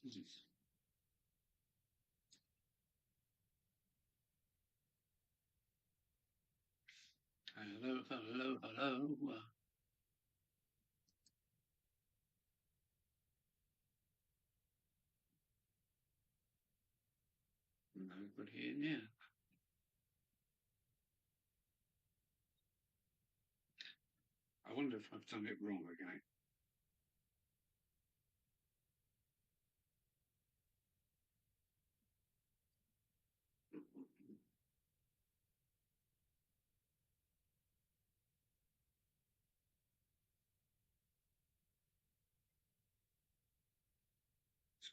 Hello, hello, hello. Nobody in here. I wonder if I've done it wrong again.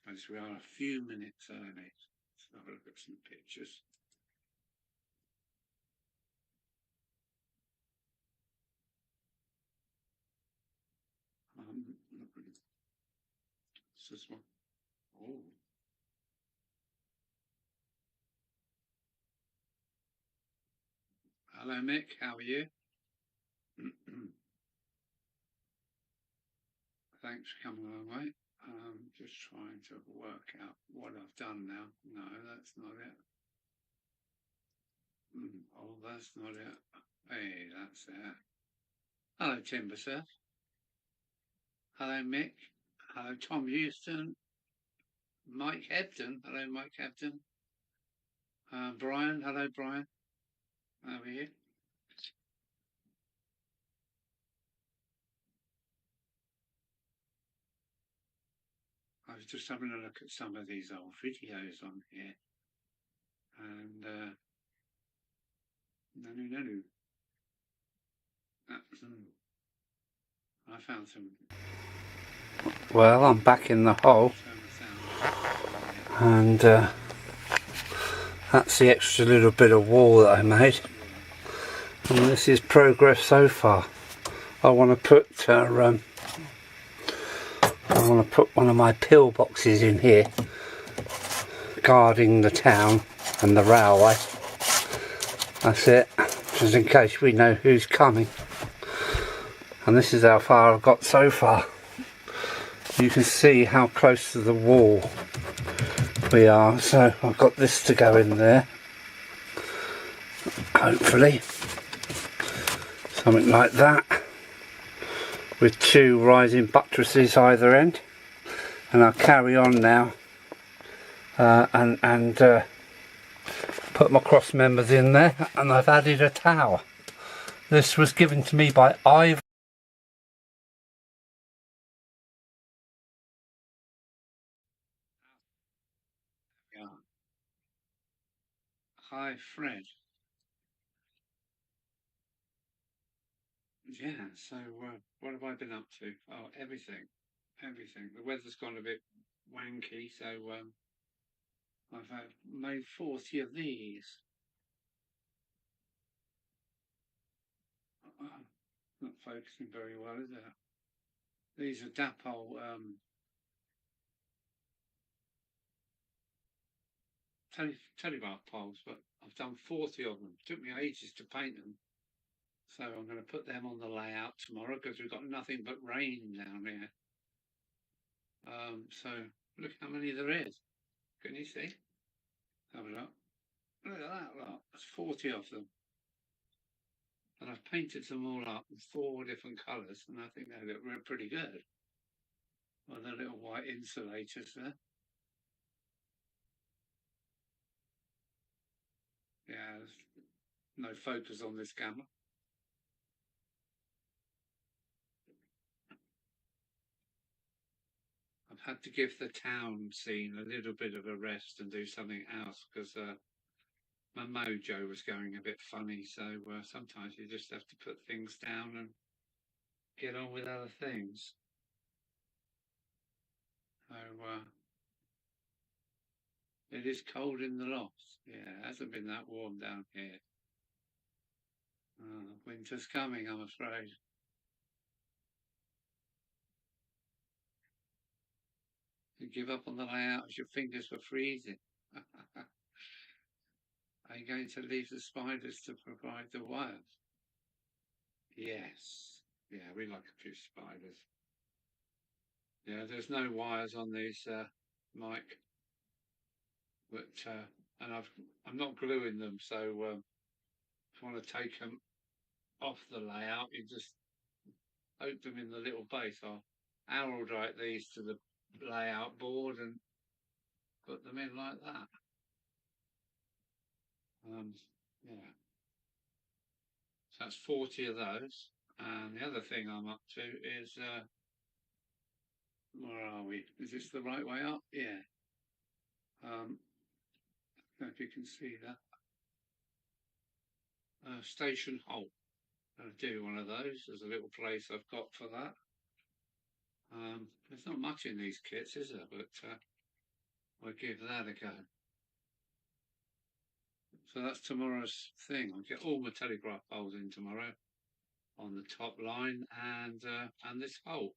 Suppose we are a few minutes early. Let's have a look at some pictures. This one. Oh. Hello, Mick. How are you? Thanks for coming along, mate. Just trying to work out what I've done now. No, that's not it. Oh, that's not it. Hey, that's it. Hello, Timber Sir. Hello, Mick. Hello, Tom Houston. Mike Hebden. Hello, Mike Hebden. Brian. Hello, Brian. How are you? I was just having a look at some of these old videos on here, and no. I found some. Well, I'm back in the hole, and that's the extra little bit of wall that I made, and this is progress so far. I want to put one of my pillboxes in here, guarding the town and the railway. That's it, just in case we know who's coming. And this is how far I've got so far. You can see how close to the wall we are, so I've got this to go in there, hopefully, something like that, with two rising buttresses either end. And I'll carry on now and put my cross members in there, and I've added a tower. This was given to me by Ivan. Yeah. Hi, Fred. Yeah, so what have I been up to? Oh, everything. The weather's gone a bit wanky, so I've made 40 of these. Not focusing very well, is it? These are dapole telegraph poles, but I've done 40 of them. It took me ages to paint them. So I'm going to put them on the layout tomorrow because we've got nothing but rain down here. So look how many there is. Can you see? Have a look. Look at that lot. There's 40 of them. And I've painted them all up in 4 different colours, and I think they look pretty good. Well, the little white insulators there. Yeah, there's no focus on this camera. I've had to give the town scene a little bit of a rest and do something else because my mojo was going a bit funny. So sometimes you just have to put things down and get on with other things. So it is cold in the loft. Yeah, it hasn't been that warm down here. Winter's coming, I'm afraid. You give up on the layout as your fingers were freezing. Are you going to leave the spiders to provide the wires? Yes. Yeah, we like a few spiders. Yeah, there's no wires on these Mike. But and I'm not gluing them, so if you want to take them off the layout, you just open them in the little base. I'll arrow write these to the layout board and put them in like that. Yeah, so that's 40 of those. And the other thing I'm up to is where are we? Is this the right way up? Yeah. I don't know if you can see that. Station Holt. I'll do one of those. There's a little place I've got for that. There's not much in these kits, is there? But I'll give that a go. So that's tomorrow's thing. I'll get all my telegraph poles in tomorrow on the top line and this hole,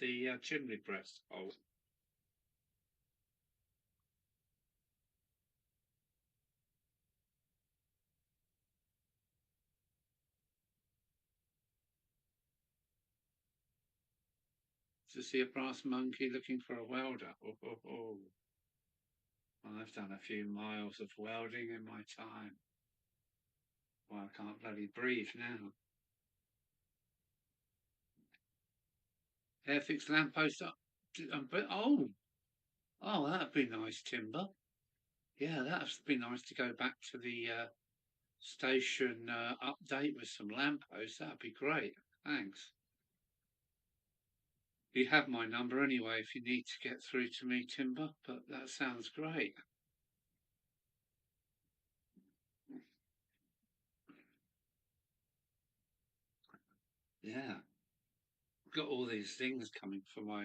the chimney breast hole. To see a brass monkey looking for a welder. Oh, oh, oh. Well, I've done a few miles of welding in my time. Well, I can't bloody breathe now. Air fixed lamppost up. Oh, that'd be nice, timber. Yeah, that'd be nice to go back to the station update with some lampposts. That'd be great. Thanks. You have my number anyway if you need to get through to me, Timber, but that sounds great. Yeah. Got all these things coming for my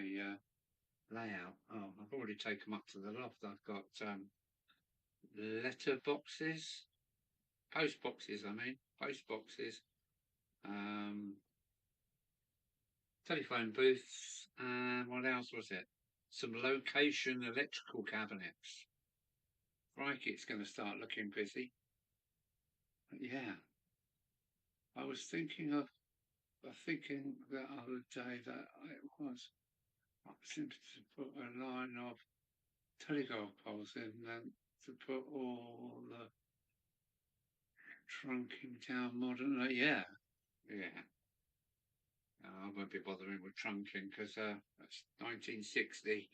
layout. Oh, I've already taken them up to the loft. I've got letter boxes, post boxes, post boxes, um, telephone booths, and what else was it? Some location electrical cabinets. Crikey, it's going to start looking busy. But yeah, I was thinking the other day that it was I seemed to put a line of telegraph poles in and to put all the trunking down modern. Yeah. I won't be bothering with trunking because that's 1960.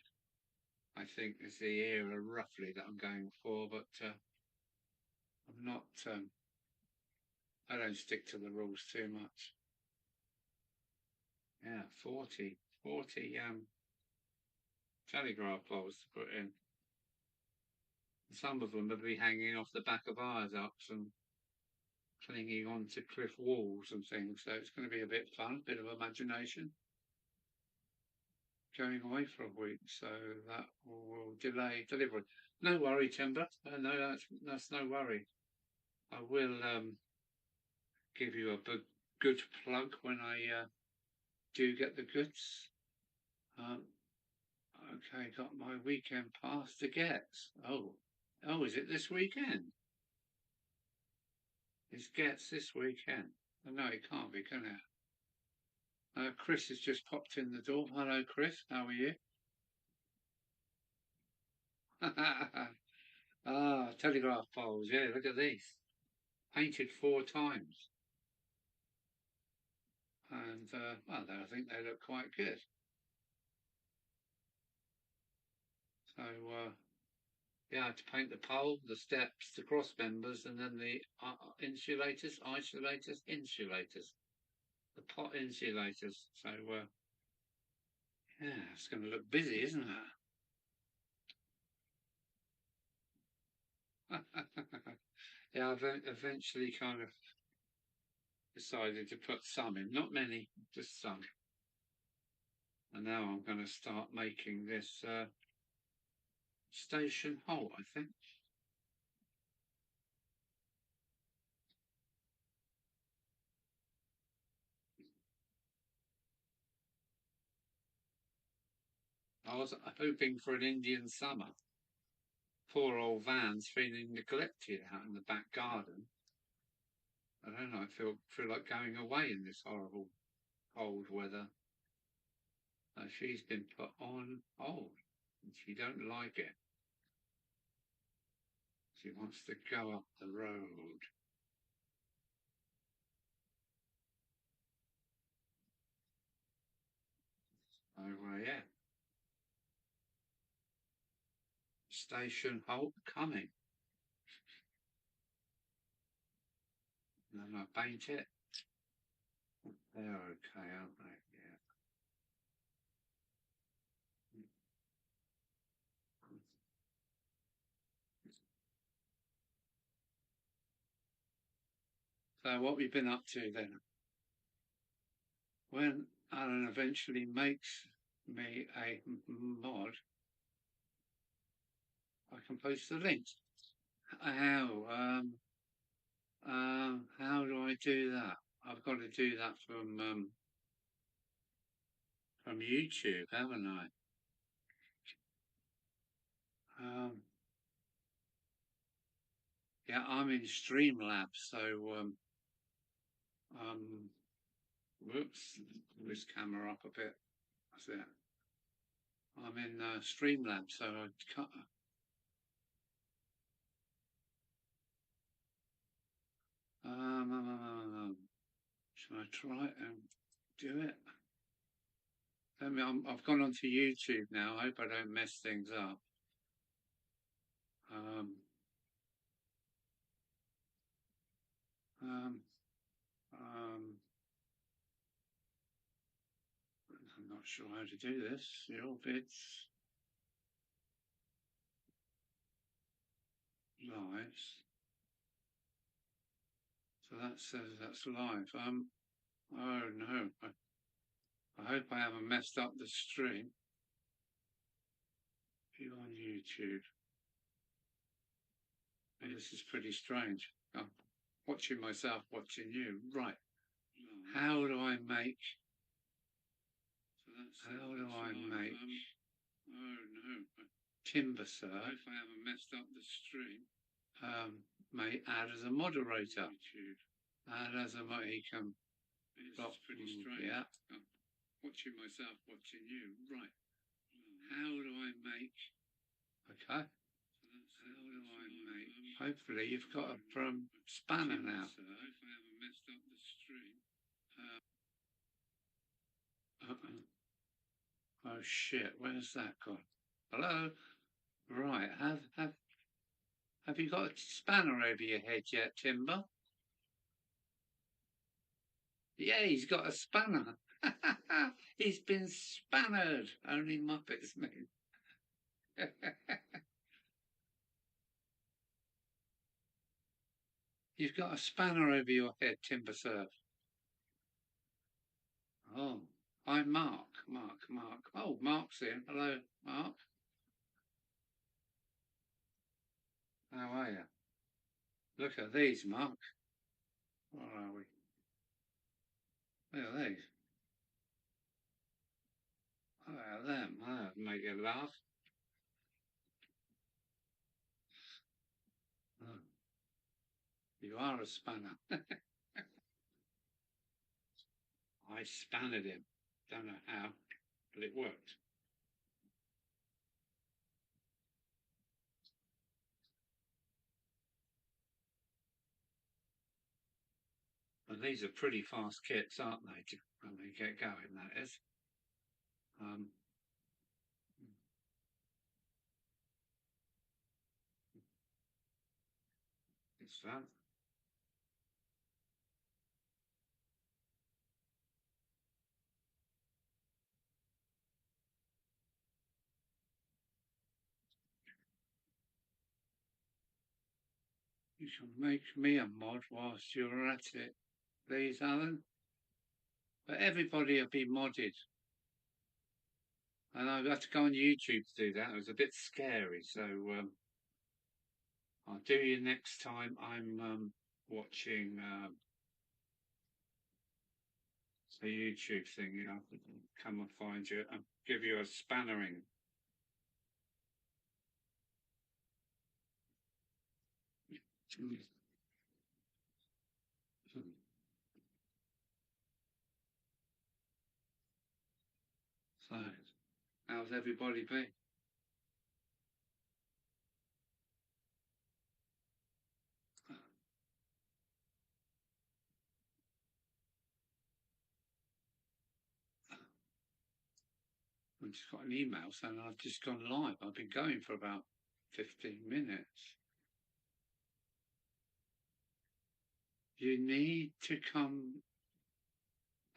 I think is the era roughly that I'm going for, but I'm not. I don't stick to the rules too much. Yeah, 40 telegraph poles to put in. Some of them will be hanging off the back of viaducts and clinging onto cliff walls and things. So it's going to be a bit fun, a bit of imagination. Going away for a week, so that will delay delivery. No worry, Timber. No, that's no worry. I will give you a good plug when I do get the goods. Um, okay, got my weekend pass to get. Oh, is it this weekend? It gets this weekend. Oh, no, it can't be, can it? Chris has just popped in the door. Hello, Chris. How are you? Telegraph poles. Yeah, look at these. Painted 4 times. And, well, I think they look quite good. So, yeah, I had to paint the pole, the steps, the cross members, and then the insulators, the pot insulators. So, yeah, it's going to look busy, isn't it? Yeah, I've eventually kind of decided to put some in, not many, just some. And now I'm going to start making this station hole, I think. I was hoping for an Indian summer. Poor old van's feeling neglected out in the back garden. I don't know, I feel like going away in this horrible cold weather. She's been put on hold. She don't like it. She wants to go up the road. Oh, yeah. Station halt coming. And then I paint it. They're okay, aren't they? Yeah. So what we've been up to then? When Alan eventually makes me a mod, I can post the link. How do I do that? I've got to do that from YouTube, haven't I? Yeah, I'm in Streamlabs, so whoops, pull this camera up a bit. That's it. I'm in Streamlabs, so I can't. Should I try it and do it? I've gone onto YouTube now. I hope I don't mess things up. Um, um, um, I'm not sure how to do this. Your bits, lives. So that says that's live. Oh no. I hope I haven't messed up the stream. You on YouTube. This is pretty strange. I'm watching myself, watching you. Right. How do I make? How do I make? Oh no. Timber, sir. If I haven't messed up the stream. May add as a moderator. Add as a he can. It's pretty strange. Yeah. I'm watching myself, watching you. Right. How do I make? Okay. How do I make? Hopefully you've got a spanner now. If I haven't messed up the stream. Oh shit! Where's that gone? Hello. Right. Have you got a spanner over your head yet, Timber? Yeah, he's got a spanner. He's been spannered. Only Muppets mean. You've got a spanner over your head, Timber Surf. Oh, I'm Mark. Mark. Oh, Mark's in. Hello, Mark. How are you? Look at these, Mark. What are we? Look at these. Look at them. That'll make you laugh. Oh, you are a spanner. I spannered him. Don't know how, but it worked. And these are pretty fast kits, aren't they? When they get going, that is. It's that. You shall make me a mod whilst you're at it, please, Alan. But everybody will be modded. And I've had to go on YouTube to do that. It was a bit scary, so I'll do you next time I'm watching a YouTube thing. You know, come and find you and give you a spannering. So, how's everybody been? I just got an email saying I've just gone live. I've been going for about 15 minutes. You need to come,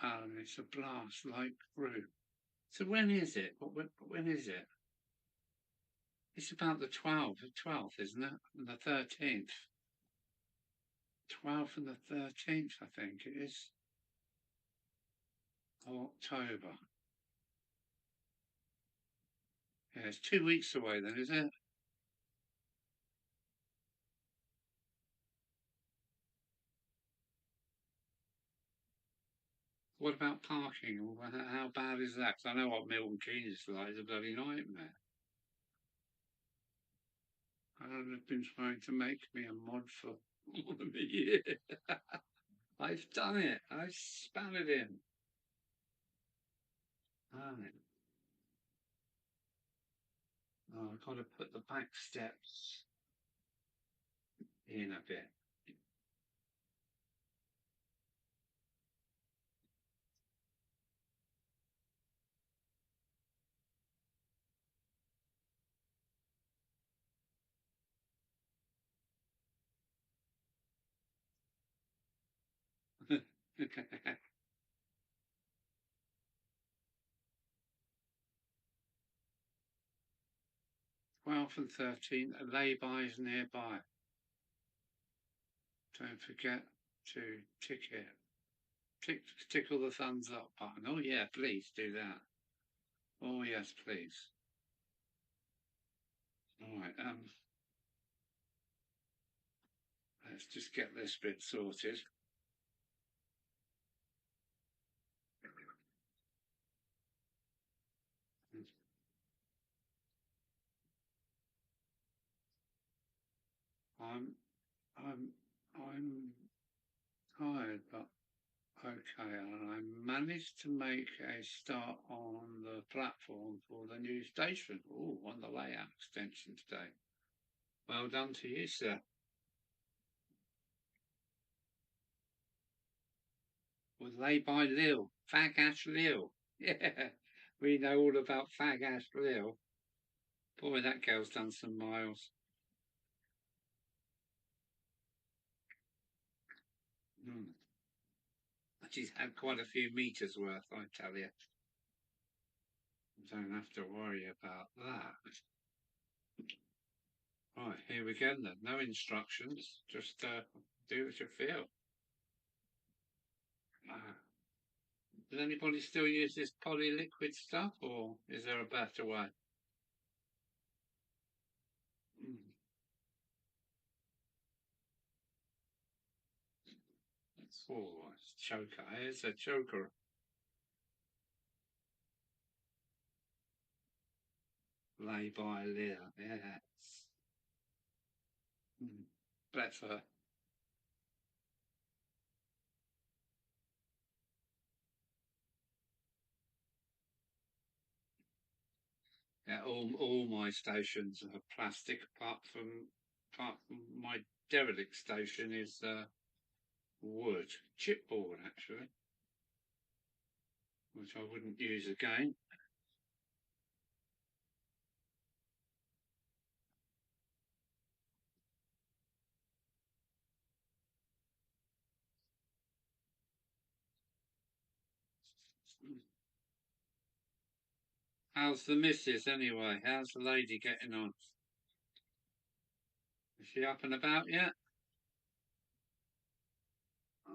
Alan. It's a blast like through. So when is it? When is it? It's about the 12th, isn't it? And the 13th. 12th and the 13th, I think it is. October. Yeah, it's 2 weeks away then, is it? What about parking? How bad is that? 'Cause I know what Milton Keynes is like. It's a bloody nightmare. Alan have been trying to make me a mod for more than a year. I've done it. I've span it in. Right. Oh, I've got to put the back steps in a bit. Okay. 12th and 13th, lay-bys nearby. Don't forget to tick it. Tickle the thumbs up button. Oh yeah, please do that. Oh yes, please. All right. Let's just get this bit sorted. I'm I'm I'm tired, but okay. And I managed to make a start on the platform for the new station. Oh, on the layout extension today. Well done to you, sir. Was laid by Lil, Fag Ash Lil. Yeah, we know all about Fag Ash Lil. Boy, that girl's done some miles. Mm. She's had quite a few meters worth, I tell you. Don't have to worry about that. Right, here we go then. No instructions, just do as you feel. Does anybody still use this polyliquid stuff, or is there a better way? Mm. Oh, it's choker. It's a choker. Lay by Lear. Yes. Mm. Bless her. Yeah, all my stations are plastic, apart from my derelict station is wood, chipboard actually, which I wouldn't use again. How's the missus anyway? How's the lady getting on? Is she up and about yet? Oh,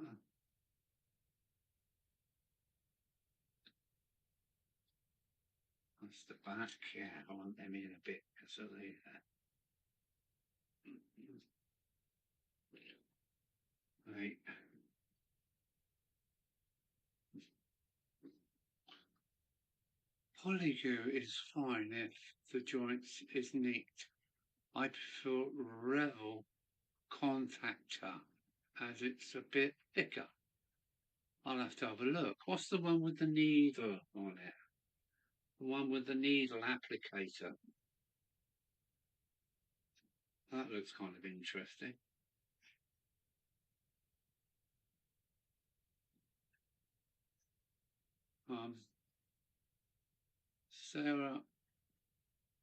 that's the back. Yeah, I want them in a bit because of the. Right. Polygoo is fine if the joint is neat. I prefer Revel Contactor as it's a bit thicker. I'll have to have a look. What's the one with the needle on it? The one with the needle applicator. That looks kind of interesting. Um, Sarah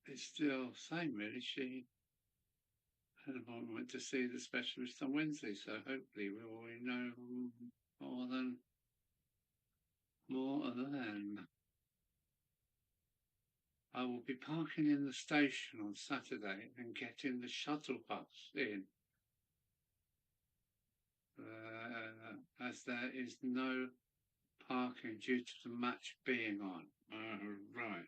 is still same really. She had an appointment to see the specialist on Wednesday, so hopefully we will know more than. I will be parking in the station on Saturday and getting the shuttle bus in, as there is no parking due to the match being on. Right.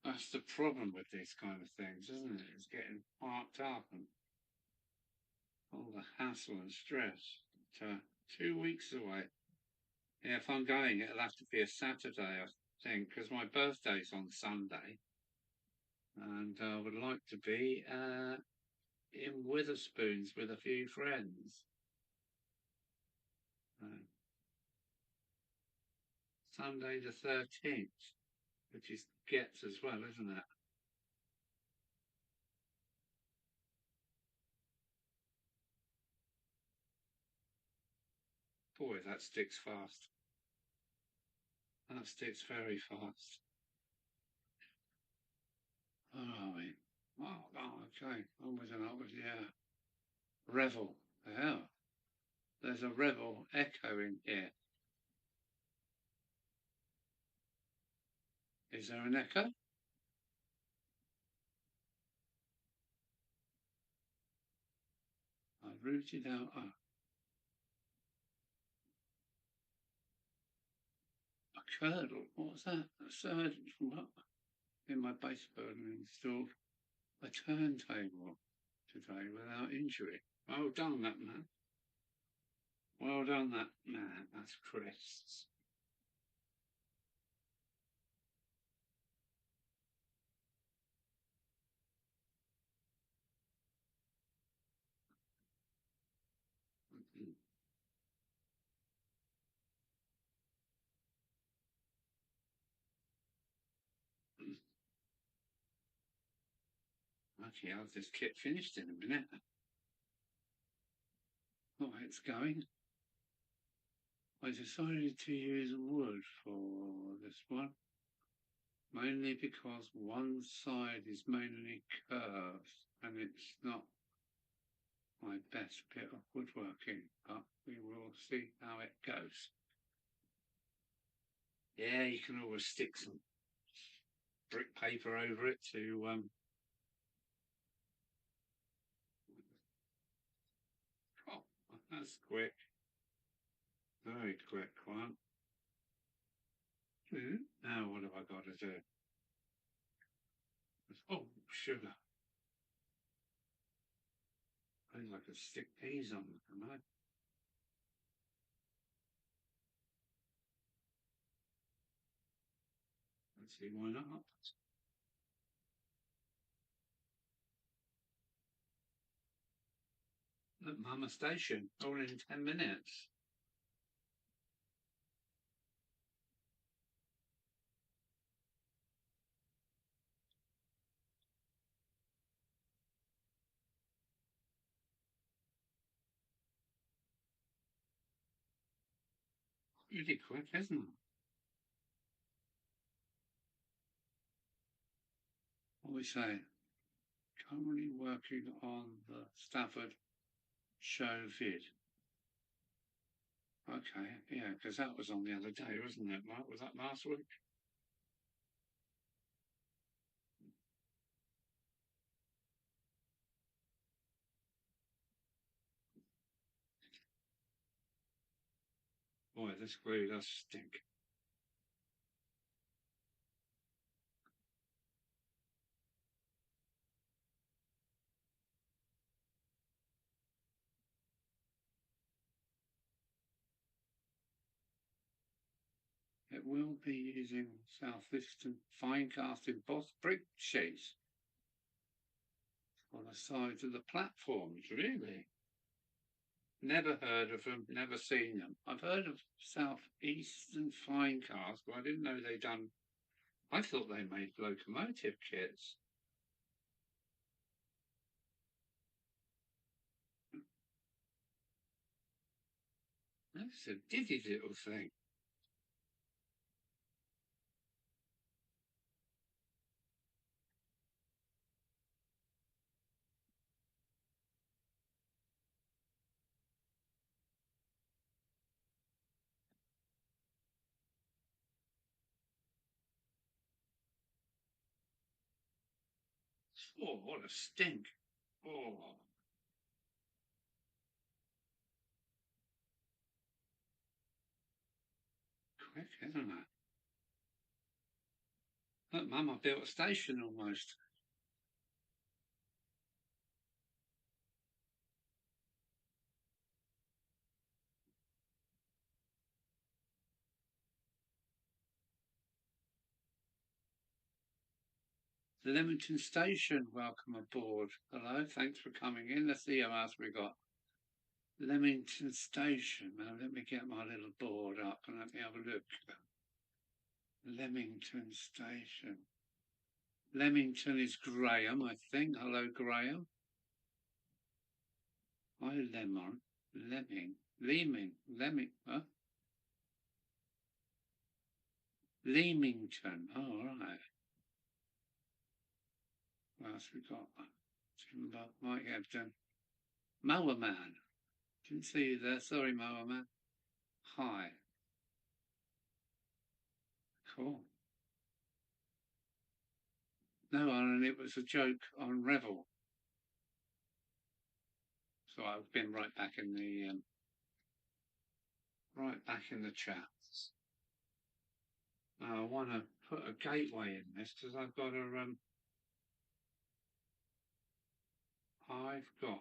That's the problem with these kind of things, isn't it? It's getting parked up and all the hassle and stress. But, 2 weeks away. Yeah, if I'm going, it'll have to be a Saturday, I think, because my birthday's on Sunday. And I would like to be in Witherspoons with a few friends. Sunday the 13th, which is gets as well, isn't it? Boy, that sticks fast. That sticks very fast. Where are we? Oh, okay. Onwards and upwards, yeah. Revel. Yeah. There's a revel echoing here. Is there an echo? I've rooted out. Oh, a curdle. What's that? A surgeon from up in my base building installed a turntable today without injury. Well done, that man. Well done, that man. That's Chris. Okay, I'll have this kit finished in a minute. Oh, it's going. I decided to use wood for this one, mainly because one side is mainly curved and it's not my best bit of woodworking, but we will see how it goes. Yeah, you can always stick some brick paper over it to oh, that's quick. Very quick one. Now what have I got to do? Oh, sugar. I think I could stick these on, can I? Let's see, why not? At Mama Station, all in 10 minutes. Really quick, isn't it? What we say? Currently working on the Stafford show vid. Okay, yeah, because that was on the other day, wasn't it? Was that last week? Boy, this glue does stink. It will be using Southeastern fine cast embossed brick sheets on the sides of the platforms, really. Never heard of them, never seen them. I've heard of Southeastern fine cast, but I didn't know they done. I thought they made locomotive kits. That's a diddy little thing. Oh, what a stink. Oh. Quick, isn't it? Look, Mum, I built a station almost. Leamington Station, welcome aboard. Hello, thanks for coming in. Let's see how else we got. Leamington Station. Now let me get my little board up and let me have a look. Leamington Station. Leamington is Graham, I think. Hello, Graham. Hi, Lemon. Lemming. Huh? Leamington. Oh, all right. What else we got? Timber. Might have done. Mower Man. Didn't see you there. Sorry, Mower Man. Hi. Cool. No, Alan, it was a joke on Revel. So I've been right back in the chat. I want to put a gateway in this because I've got a I've got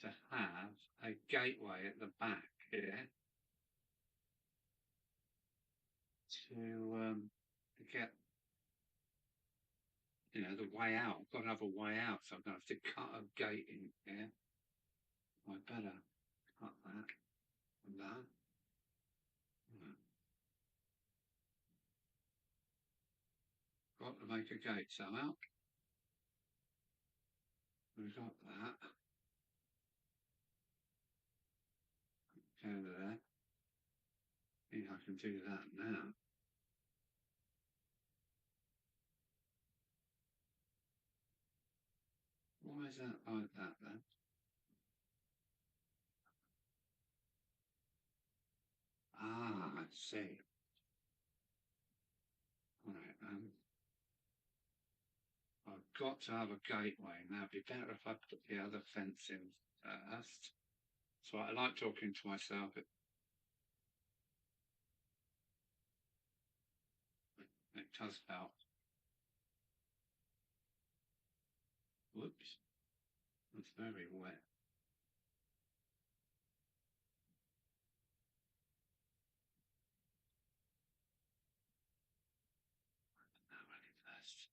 to have a gateway at the back here to get the way out. I've got to have a way out, so I'm going to have to cut a gate in here. I better cut that and that. Got to make a gate somehow. We've got that. Go there. I think I can do that now. Why is that like that then? Ah, I see. Right, I've got to have a gateway. Now, it'd be better if I put the other fence in first. So I like talking to myself. It does help. Whoops. It's very wet. Now, ready first.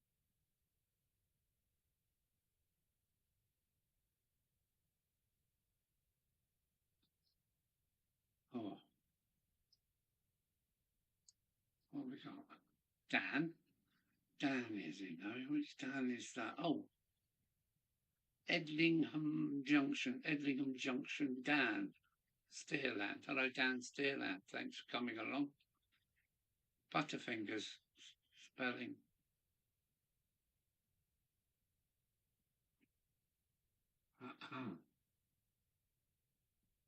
Oh, what have we got? Dan? Dan is he? No, which Dan is that? Oh, Edlingham Junction, Dan. Steerland. Hello, Dan Steerland. Thanks for coming along. Butterfingers spelling.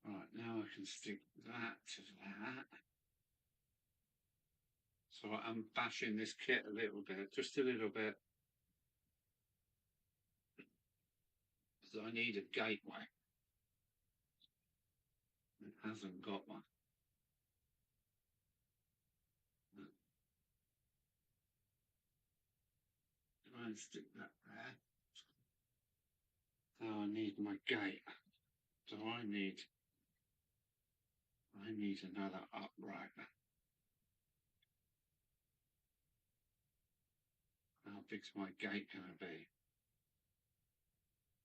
Right, now I can stick that to that. So I'm bashing this kit a little bit, just a little bit. Because I need a gateway. It hasn't got one. Try and stick that there. Now I need my gate. So I need another upright. How big's my gate going to be?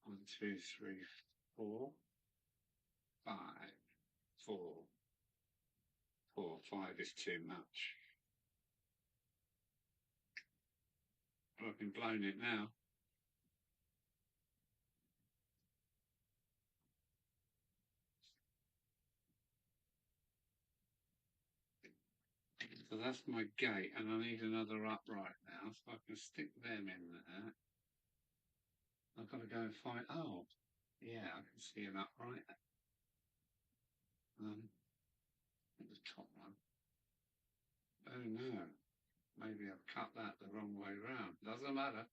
1, 2, 3, 4, 5, 4, 4, 5 is too much. Well, I've been blown it now. So that's my gate, and I need another upright now, so I can stick them in there. I've got to go and find. Oh, yeah, I can see an upright. The top one. Oh no, maybe I've cut that the wrong way round. Doesn't matter.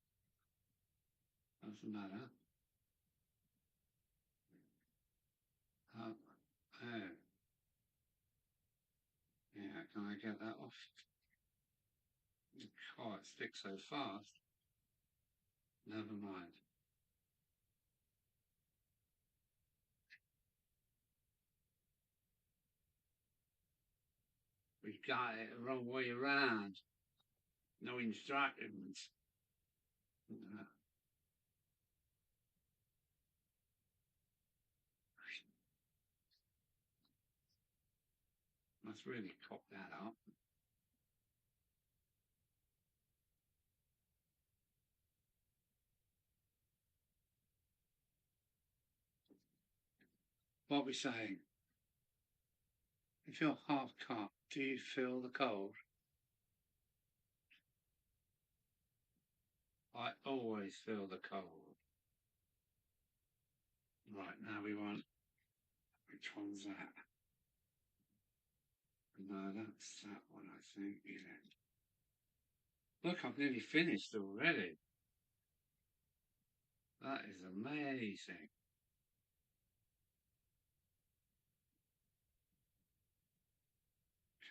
Doesn't matter. Oh, oh. Yeah, can I get that off? Oh, it sticks so fast. Never mind. We got it the wrong way around. No instructions. Must really cop that up. What are we saying? If you're half cut, do you feel the cold? I always feel the cold. Right, now we want, which one's that? No, that's that one, I think, yeah. Look, I've nearly finished already. That is amazing.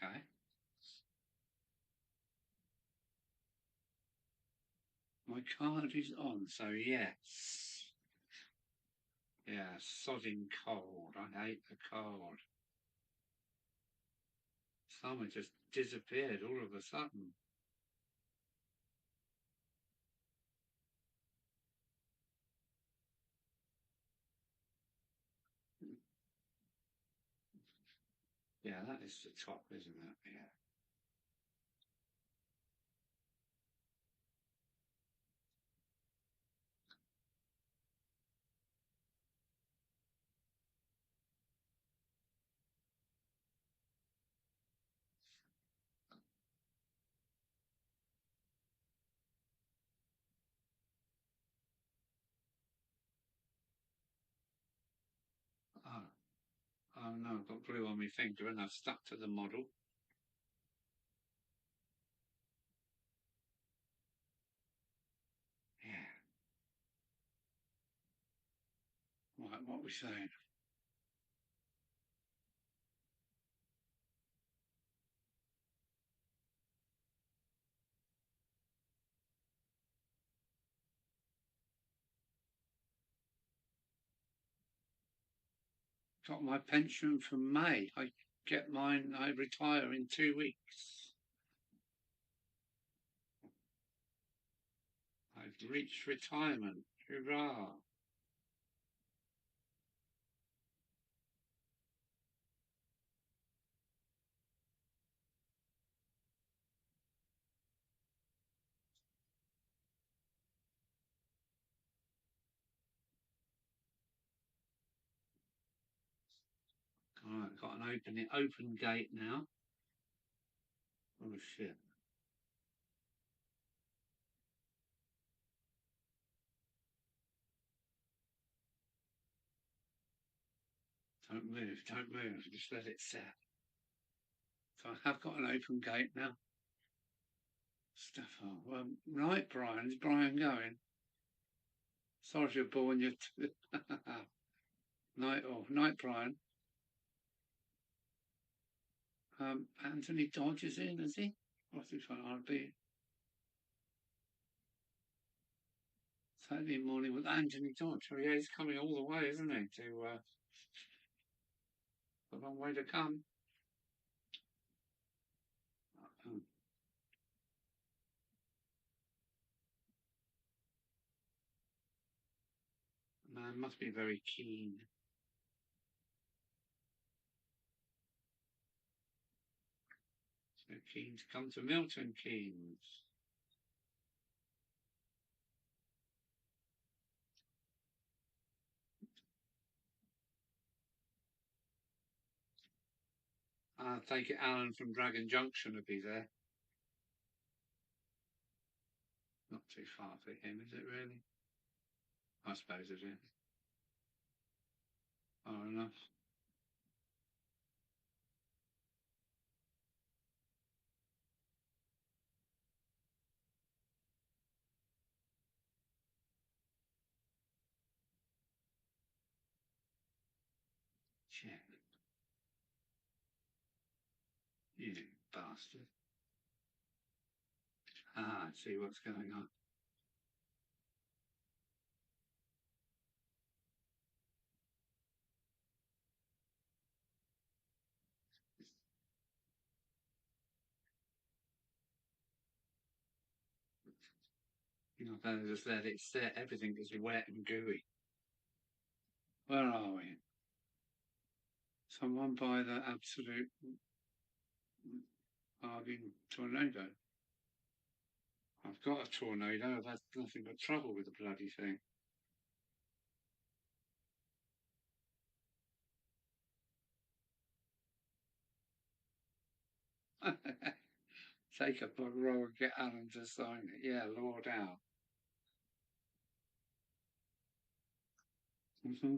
Okay. My card is on, so yes. Yeah, sodding cold. I hate the cold. Summer just disappeared all of a sudden. Yeah, that is the top, isn't it? Yeah. Oh, oh no, I've got glue on my finger and I've stuck to the model. Yeah. Right, what are we saying? Got my pension from May. I get mine, I retire in 2 weeks. I've reached retirement. Hurrah. Alright, got an open gate now. Oh shit. Don't move, just let it set. So I have got an open gate now. Stuff on. Well, right, Brian. Is Brian going? Sorry to bore you. Night, Brian. Anthony Dodge is in, is he? What's his RB? Saturday morning with Anthony Dodge. Oh yeah, he's coming all the way, isn't he? To a long way to come. Um, Man must be very keen. So keen to come to Milton Keynes. I take it Alan from Dragon Junction will be there. Not too far for him, is it really? I suppose it is. Far enough. Shit. You bastard. Ah, I see what's going on. You're not going to just let it sit. Everything is wet and gooey. Where are we? Someone buy the absolute bargain tornado. I've got a tornado. I've had nothing but trouble with the bloody thing. Take a roll and get Alan to sign it. Yeah, Lord Al. Mm-hmm.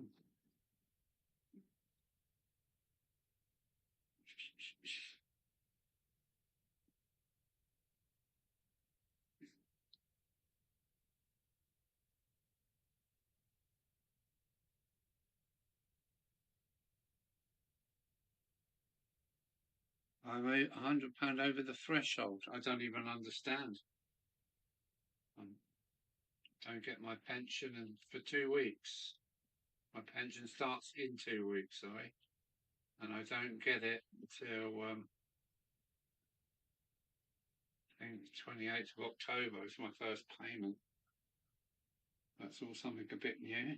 I'm £100 over the threshold. I don't even understand. I don't get my pension for 2 weeks. My pension starts in 2 weeks, sorry, and I don't get it until I think the 28th of October is my first payment. That's all something a bit new.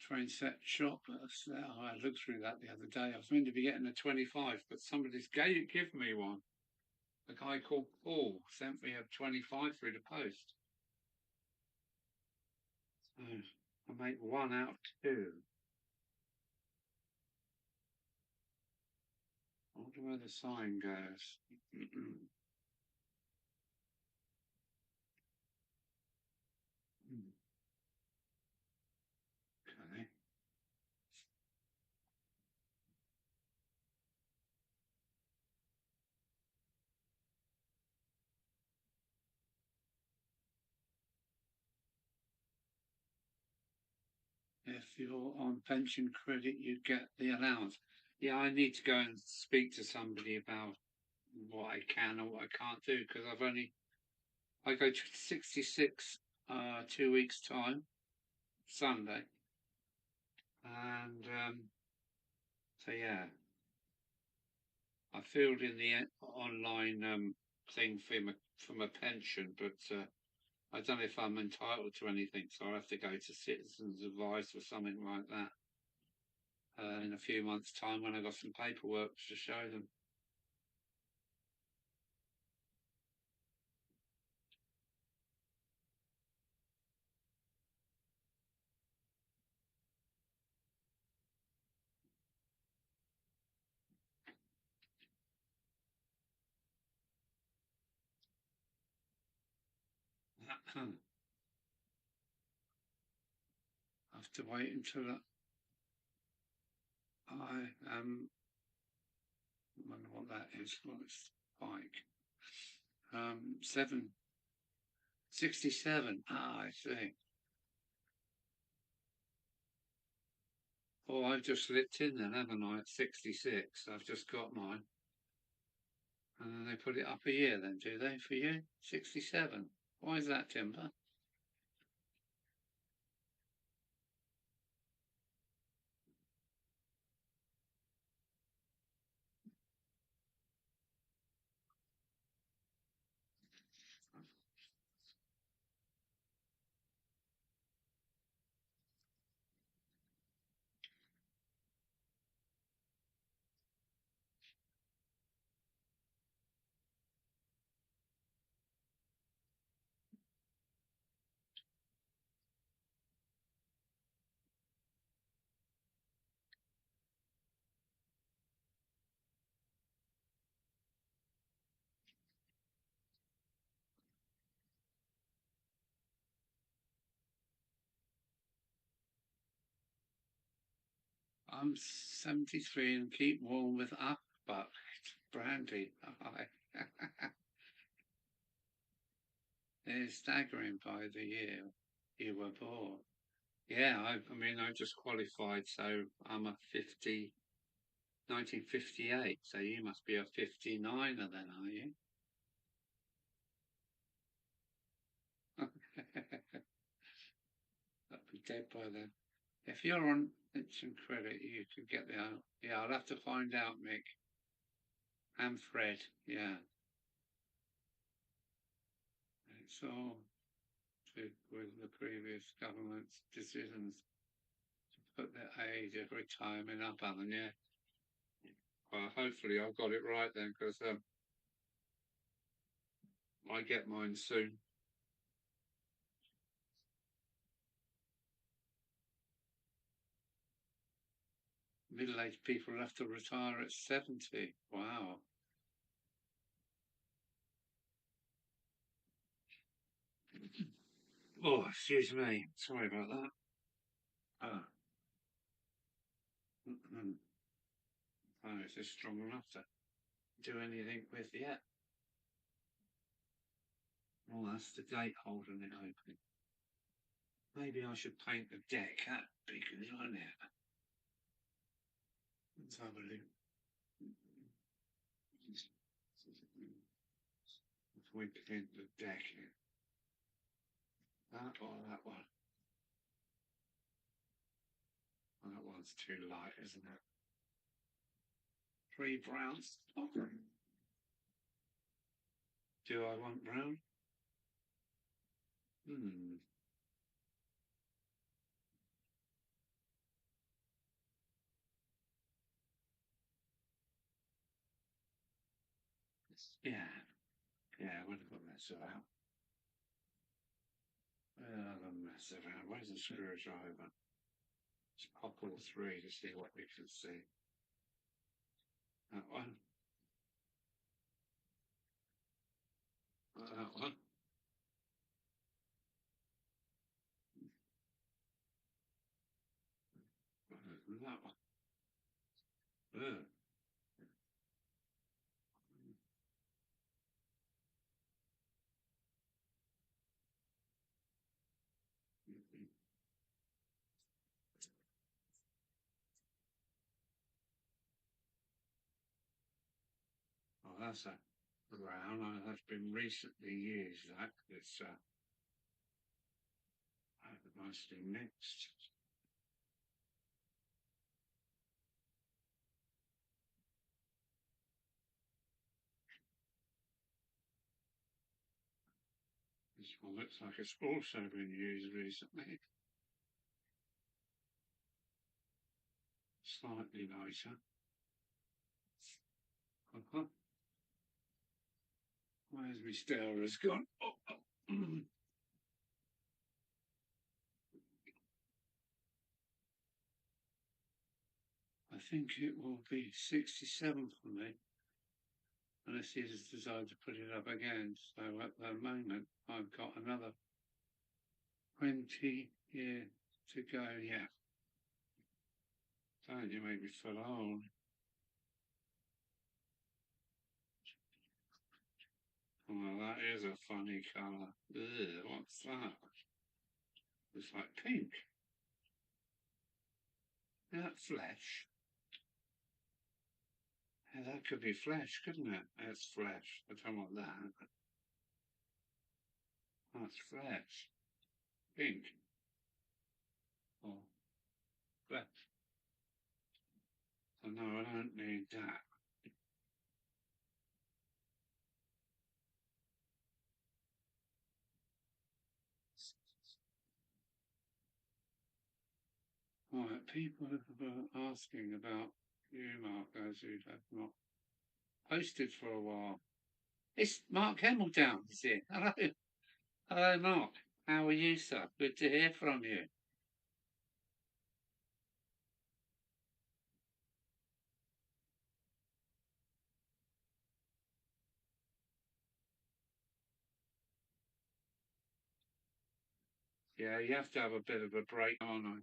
Train set shop. I looked through that the other day. I was meant to be getting a 25, but somebody's given me one. A guy called Paul sent me a 25 through the post. So I make 1 out of 2. I wonder where the sign goes. Okay. If you're on pension credit, you get the allowance. Yeah, I need to go and speak to somebody about what I can or what I can't do because I go to 66 2 weeks time, Sunday, and so yeah, I filled in the online thing for my pension, but I don't know if I'm entitled to anything, so I have to go to Citizens Advice or something like that in a few months' time when I got some paperwork to show them. I have to wait until I I wonder what that is. What is bike? 767. Ah, I see. Oh, I've just slipped in then, haven't I? At 66. I've just got mine. And then they put it up a year then, do they, for you? 67. Why is that, Timber? I'm 73 and keep warm with Buckland Brandy. Hi. It's staggering by the year you were born. Yeah, I mean, I just qualified, so I'm a 1958, so you must be a 59er then, are you? I'll be dead by then. If you're on instant credit, you could get the. Yeah, I'll have to find out, Mick. And Fred, yeah. It's all with the previous government's decisions to put the age of retirement up, Alan, yeah. Well, hopefully I've got it right then, because I get mine soon. Middle-aged people have to retire at 70. Wow. Oh, excuse me. Sorry about that. Oh. Oh, is this strong enough to do anything with yet? Oh, that's the gate holding it open. Maybe I should paint the deck. That'd be good, wouldn't it? Let's have a look. If we paint the deck in. That or that one? Well, that one's too light, isn't it? 3 browns. Okay. Do I want brown? Hmm. Yeah. Yeah, we'll mess around. We'll mess around. Where's the screwdriver? Let's pop all 3 to see what we can see. That one. That one. That one. Ugh. Oh, that's a brown. That's been recently used. That it's nicely mixed. This one looks like it's also been used recently. Slightly lighter. Where's my stirrers gone? Oh. I think it will be 67 for me, unless he has decided to put it up again. So at the moment, I've got another 20 years to go. Yeah. Don't you make me feel old. Well, that is a funny colour. Ugh, what's that? It's like pink. Is that flesh? Yeah, that could be flesh, couldn't it? That's flesh. I don't want that. That's flesh. Pink. Or flesh. So no, I don't need that. Right, people are asking about you, Mark, as you have not posted for a while. It's Mark Hemmeldown, is it? Hello. Hello, Mark. How are you, sir? Good to hear from you. Yeah, you have to have a bit of a break, aren't I?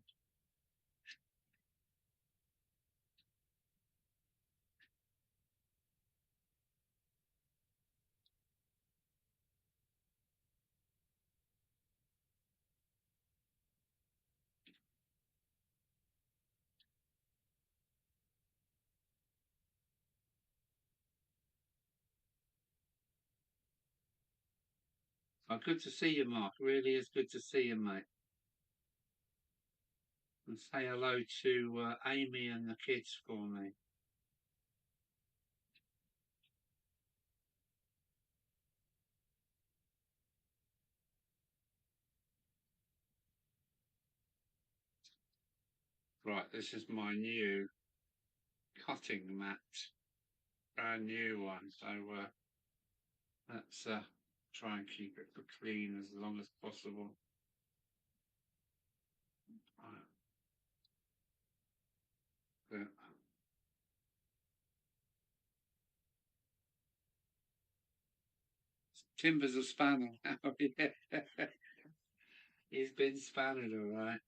Oh, good to see you, Mark. Really is good to see you, mate. And say hello to Amy and the kids for me. Right, this is my new cutting mat, brand new one. So let's try and keep it clean as long as possible. Right. Timber's a spanner now. Yeah. He's been spannered, all right.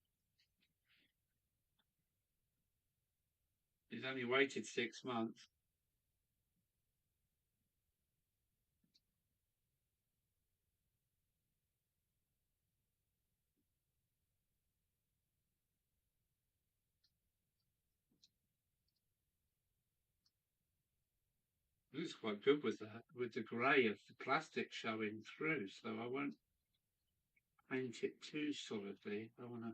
He's only waited 6 months. It looks quite good with the grey of the plastic showing through, so I won't paint it too solidly. I want to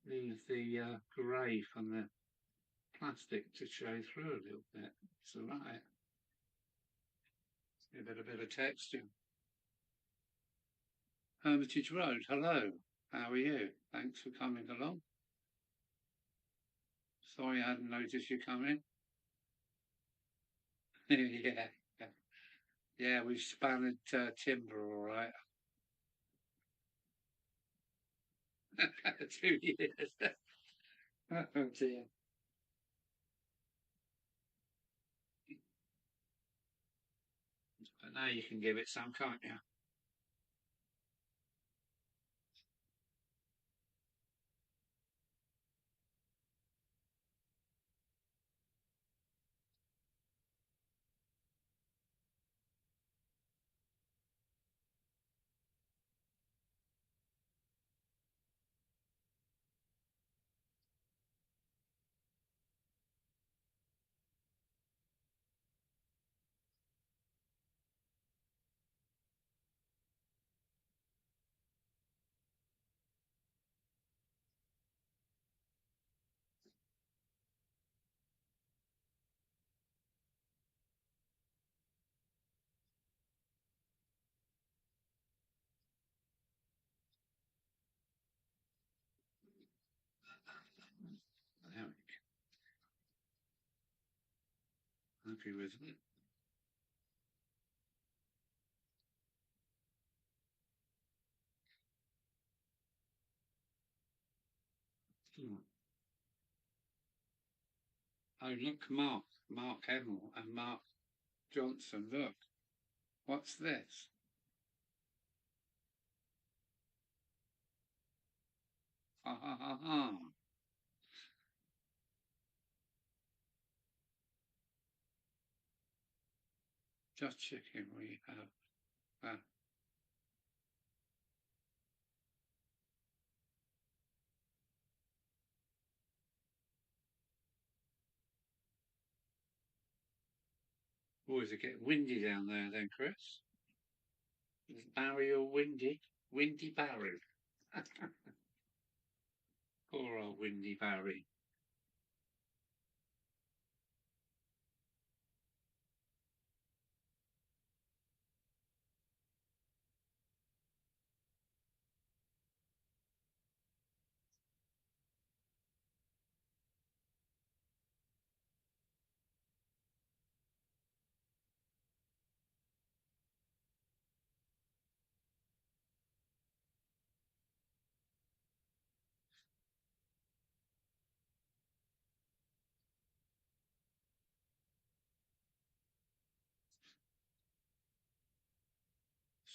leave the grey from the plastic to show through a little bit. It's all right. Give it a bit of texture. Hermitage Road, hello. How are you? Thanks for coming along. Sorry I hadn't noticed you coming. Yeah, yeah, we've spanned timber all right. 2 years. Oh dear. But now you can give it some, can't you? There we go. Happy with it. Hmm. Oh, look, Mark Hemmel and Mark Johnson. Look, what's this? Ha ha ha ha. Just checking we have. Oh, is it getting windy down there then, Chris? Is Barry all windy? Windy Barry. Poor old Windy Barry.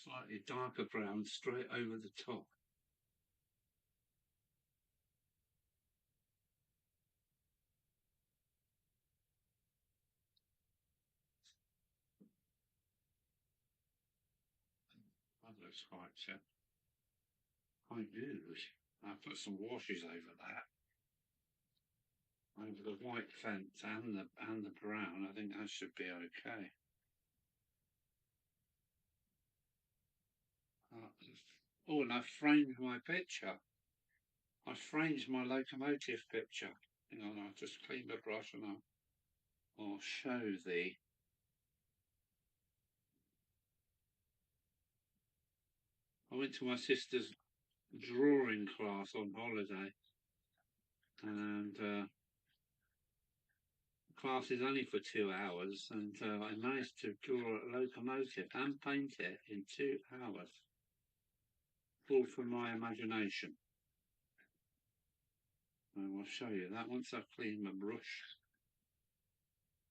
Slightly darker brown straight over the top. That looks quite good. I put some washes over that. Over the white fence and the brown. I think that should be okay. Oh, and I framed my picture. I framed my locomotive picture. Hang on, I'll just clean the brush and I'll show thee. I went to my sister's drawing class on holiday, and class is only for 2 hours, and I managed to draw a locomotive and paint it in 2 hours, all from my imagination. I will show you that once I've cleaned my brush.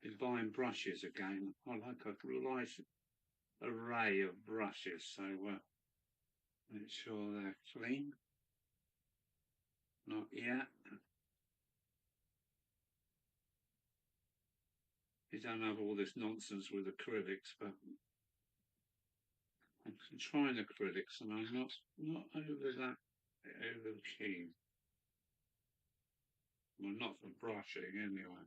Been buying brushes again. I like a nice array of brushes, so make sure they're clean. Not yet. You don't have all this nonsense with acrylics, but I'm trying acrylics, and I'm not over keen. Well, not for brushing anyway.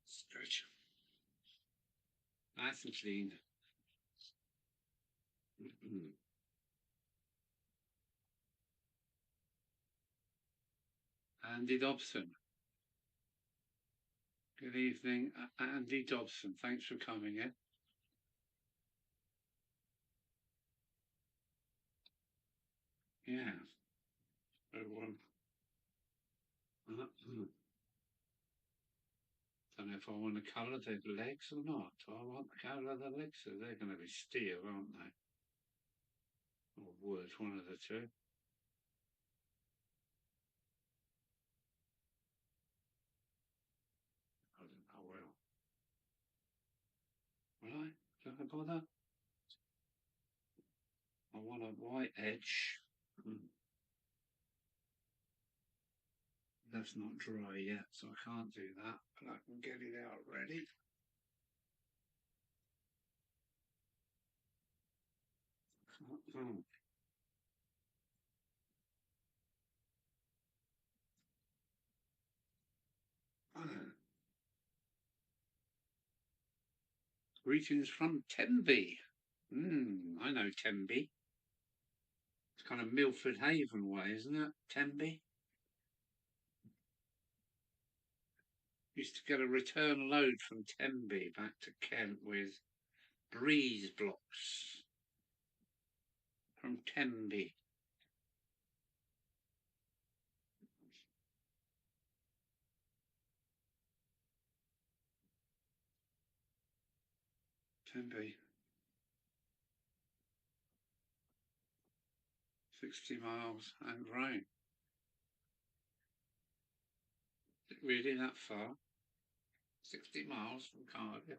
Stretch. Nice and clean. Andy Dobson. Good evening, Andy Dobson. Thanks for coming in. Yeah. Everyone. Don't know if I want to colour the legs or not. Do I want to colour the legs? So they're going to be steel, aren't they? Or wood, one of the two. I don't know. Well, will I? Should I bother? I want a white edge. That's not dry yet, so I can't do that, but I can get it out ready. Greetings from Tenby. I know Tenby. It's kind of Milford Haven way, isn't it? Tenby. Used to get a return load from Tenby back to Kent with breeze blocks from Tenby. Tenby. 60 miles and rain. Is it really that far? 60 miles from Cardiff.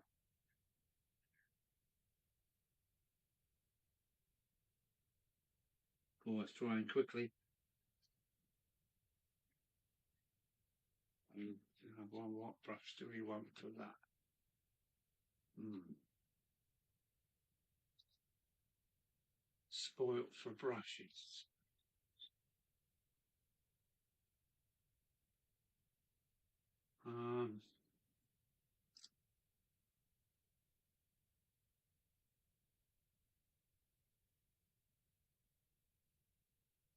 Oh, it's drying quickly. What brush do we want for that? Spoilt for brushes.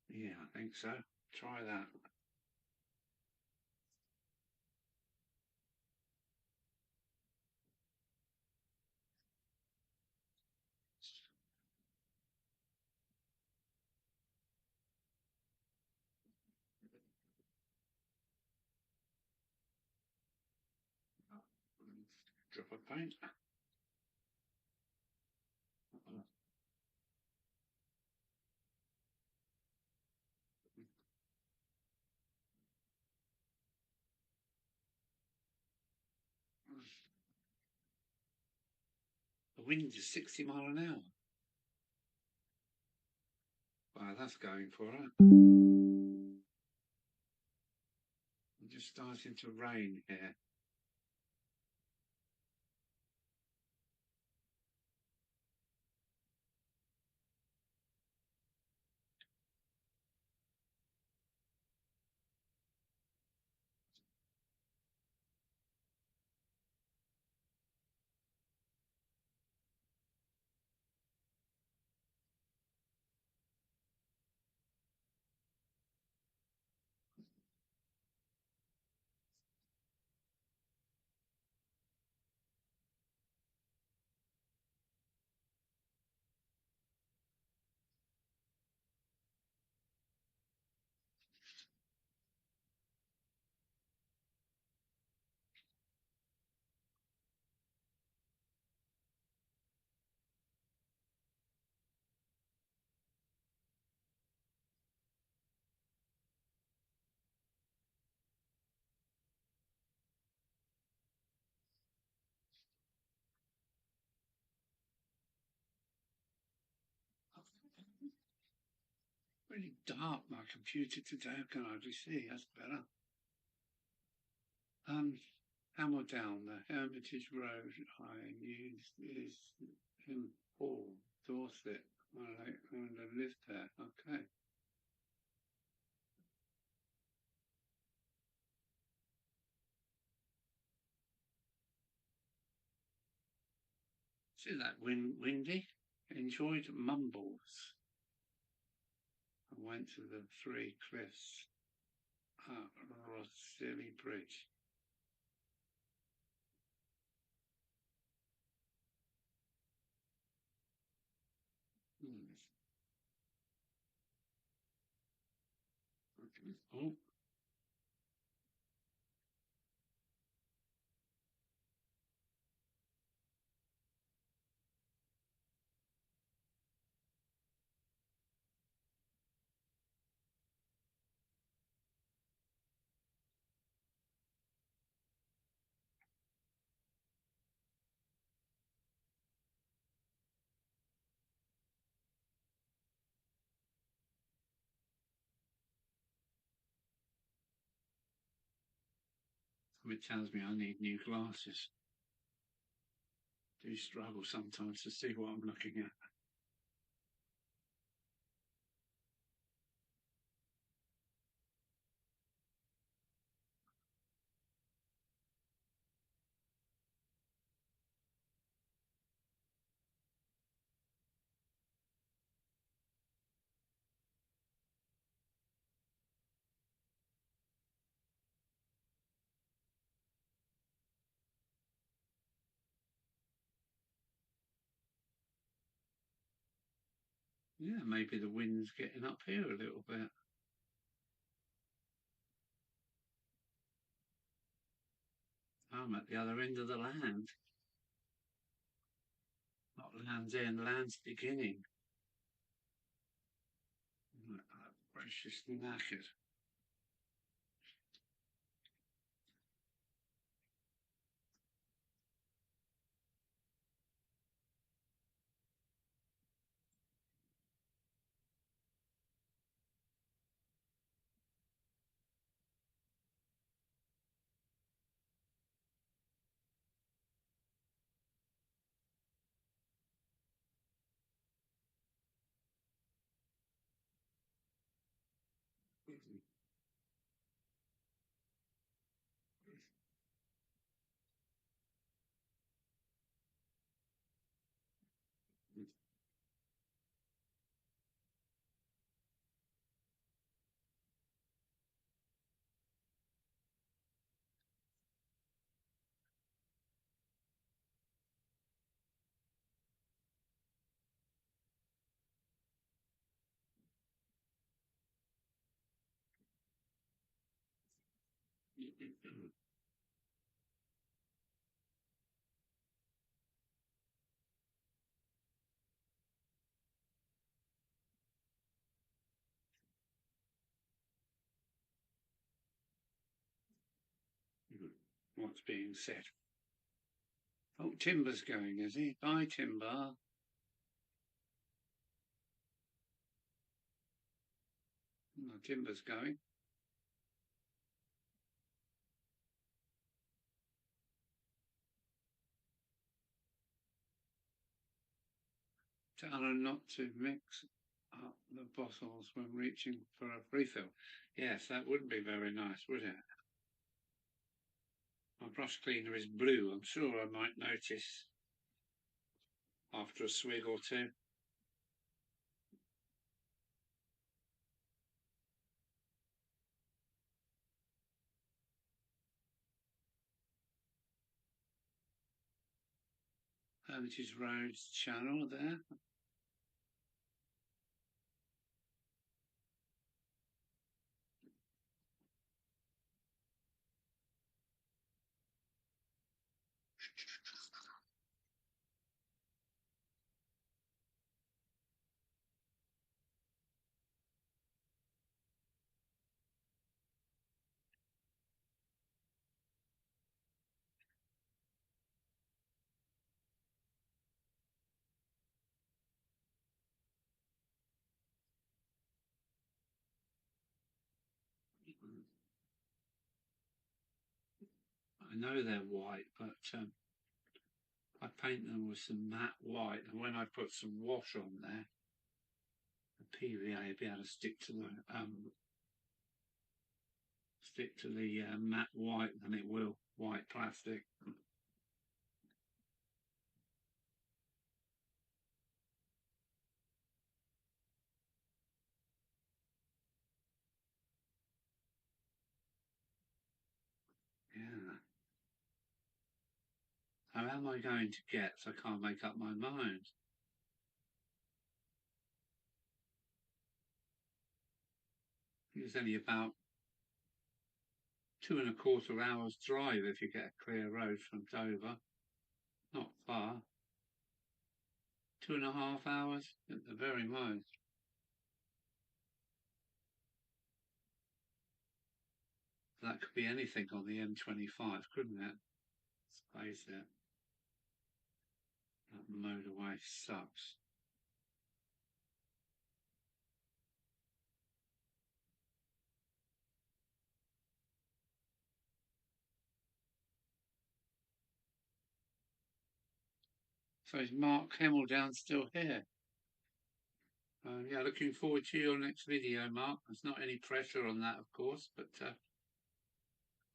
Yeah, I think so. Try that. Drop of paint. The wind is 60 miles an hour. Wow, that's going for it. It's just starting to rain here. Really dark, my computer today. I can hardly see. That's better. Hammer Down, the Hermitage Road I used is in Paul, Dorset, when I lived there. Okay. See that windy? Enjoyed Mumbles. I went to the Three Cliffs at Rossilly Bridge. Hmm. Okay. Oh, it tells me I need new glasses. Do struggle sometimes to see what I'm looking at. Yeah, maybe the wind's getting up here a little bit. I'm at the other end of the land. Not land's end, land's beginning. Precious knackered. What's being said? Oh, Timber's going, is he? Bye, Timber. No, Timber's going. Tell her not to mix up the bottles when reaching for a refill. Yes, that wouldn't be very nice, would it? My brush cleaner is blue. I'm sure I might notice after a swig or two. Hermitage Road's channel there. I know they're white, but I paint them with some matte white, and when I put some wash on there, the PVA will be able to stick to the matte white than it will white plastic. Yeah. How am I going to get? I can't make up my mind. It's only about 2.25 hours drive if you get a clear road from Dover. Not far. 2.5 hours at the very most. That could be anything on the M25, couldn't it? Let's face it. That motorway sucks. So is Mark Hemmeldown still here? Yeah, looking forward to your next video, Mark. There's not any pressure on that, of course, but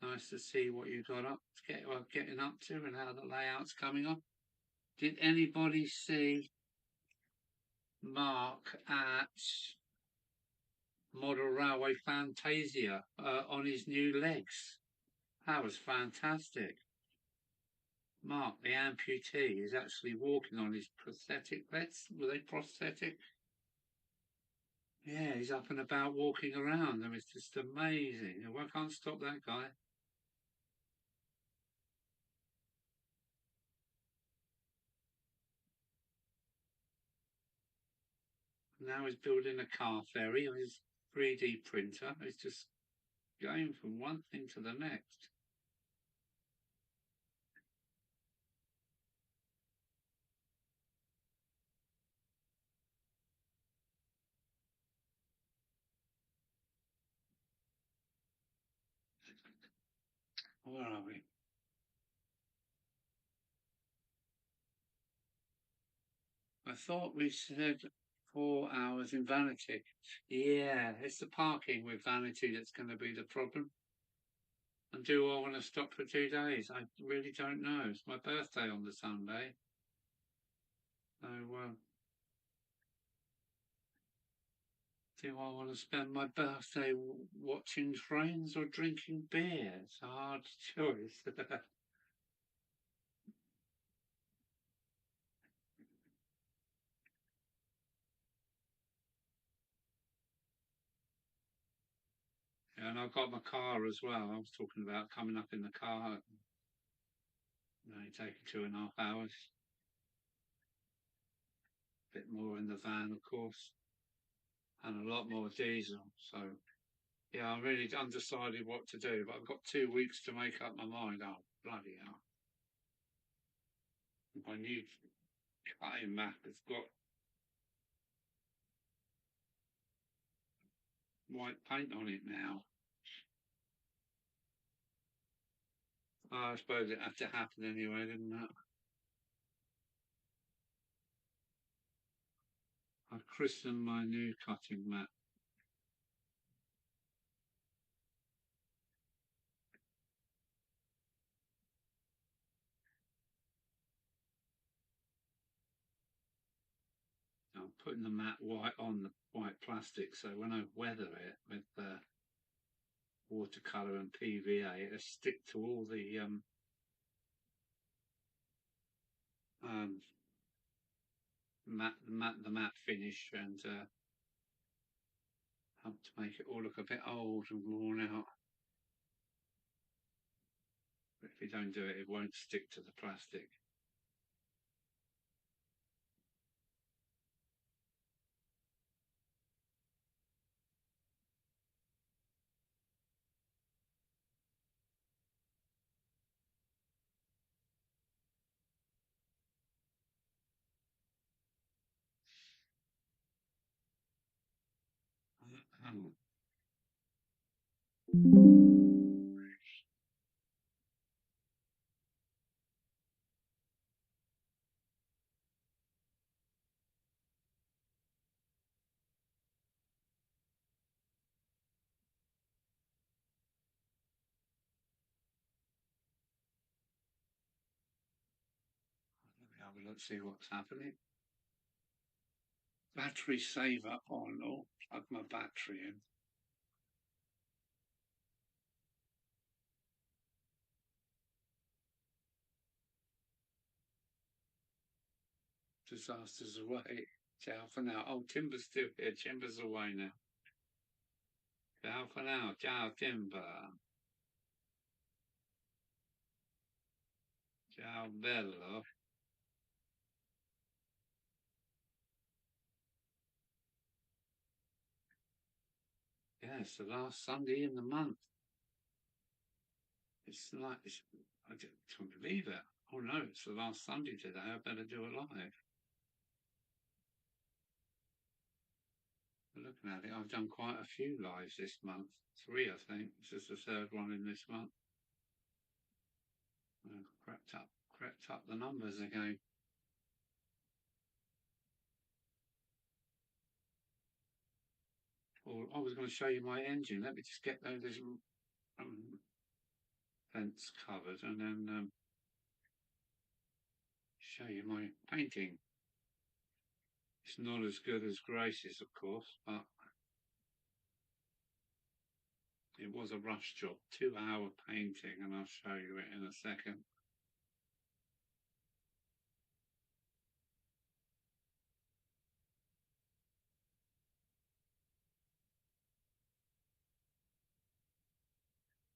nice to see what you got getting up to and how the layout's coming on. Did anybody see Mark at Model Railway Fantasia on his new legs? That was fantastic. Mark, the amputee, is actually walking on his prosthetic legs. Were they prosthetic? Yeah, he's up and about walking around. It's just amazing. I can't stop that guy. Now he's building a car ferry on his 3D printer. It's just going from one thing to the next. Where are we? I thought we said 4 hours in Vanity. Yeah, it's the parking with Vanity that's going to be the problem. And do I want to stop for 2 days? I really don't know. It's my birthday on the Sunday. So, do I want to spend my birthday watching Friends or drinking beer? It's a hard choice. And I've got my car as well. I was talking about coming up in the car. Only taking 2.5 hours. A bit more in the van, of course, and a lot more diesel. So, yeah, I'm really undecided what to do, but I've got 2 weeks to make up my mind. Oh, bloody hell. My new cutting map has got white paint on it now. I suppose it had to happen anyway, didn't it? I've christened my new cutting mat. I'm putting the mat white on the white plastic, so when I weather it with watercolour and PVA, it'll stick to all the the matte finish and help to make it all look a bit old and worn out. But if you don't do it, it won't stick to the plastic. have a look, see what's happening. Battery saver on, or plug my battery in. Disasters away. Ciao for now. Oh, Timber's still here. Timber's away now. Ciao for now. Ciao, Timber. Ciao, bello. Yeah, it's the last Sunday in the month. It's like, I can't believe it. Oh no, it's the last Sunday today. I better do it live. Looking at it, I've done quite a few lives this month. 3, I think. This is the 3rd one in this month. Crept up the numbers again. Or I was going to show you my engine. Let me just get those vents covered and then show you my painting. It's not as good as Grace's, of course, but it was a rush job. 2-hour painting, and I'll show you it in a second.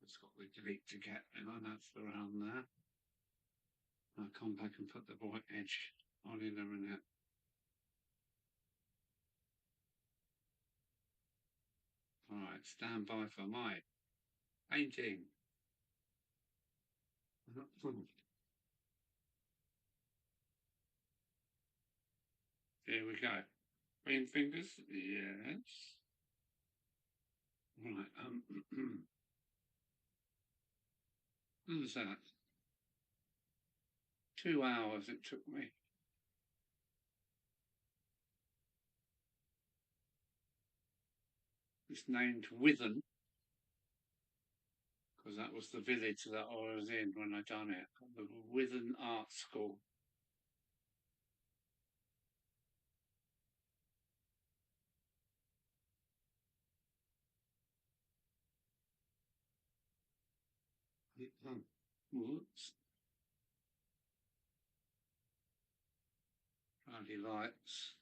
It's got the delete to get, and that's around there. I'll come back and put the white edge on in a minute. All right, stand by for my painting. Here we go. Green fingers, yes. Right, what was that? 2 hours it took me. It's named Withen, because that was the village that I was in when I done it. The Withen Art School. Whoops. Bloody lights.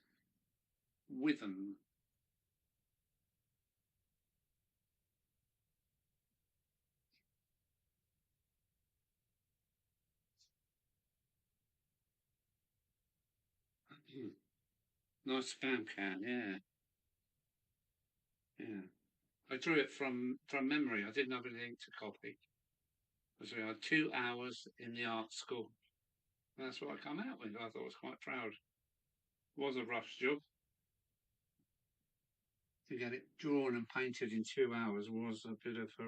Withen. Nice spam can, yeah. Yeah. I drew it from memory. I didn't have anything to copy. Because we had 2 hours in the art school. And that's what I come out with. I thought I was quite proud. It was a rush job. To get it drawn and painted in 2 hours was a bit of a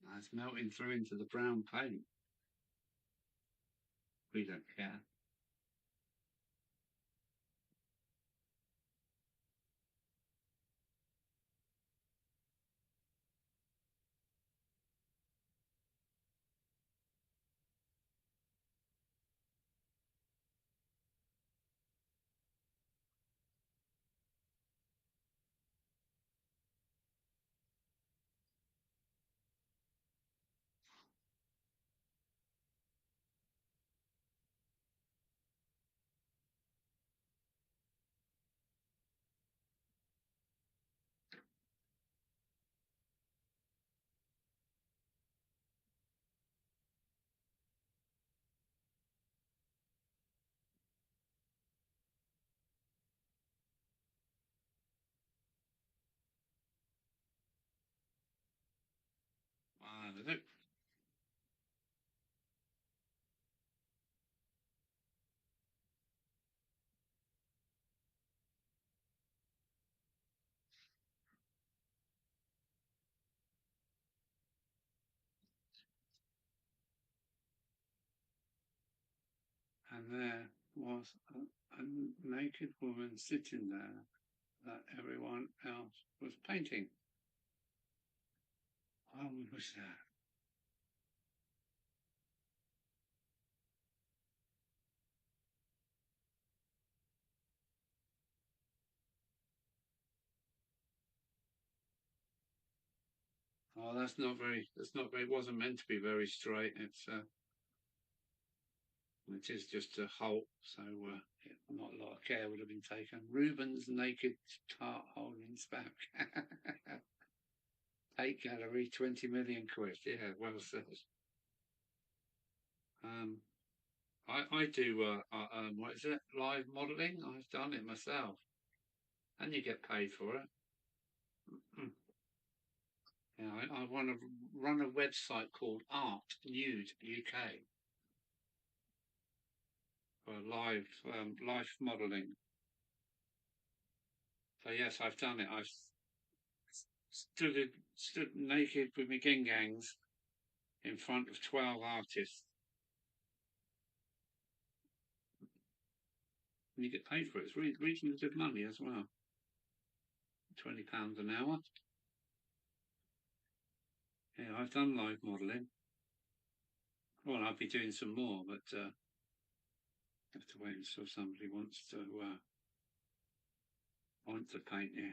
oh, it's melting through into the brown paint. We don't care. That'll do. And there was a naked woman sitting there that everyone else was painting. Oh, what was that? Oh, that's not very. It wasn't meant to be very straight. It is just a halt. So not a lot of care would have been taken. Rubens' naked tart holding back. Tate gallery, 20 million quid. Yeah, well said. Um, I do what is it? Live modelling. I've done it myself, and you get paid for it. Mm. Yeah, I want to run a website called Art Nude UK for live modelling. So yes, I've done it. I've stood naked with my gingangs in front of 12 artists, and you get paid for it. It's reasonably good money as well. £20 an hour. Yeah, I've done live modelling. Well, I'll be doing some more, but have to wait until somebody wants to paint you.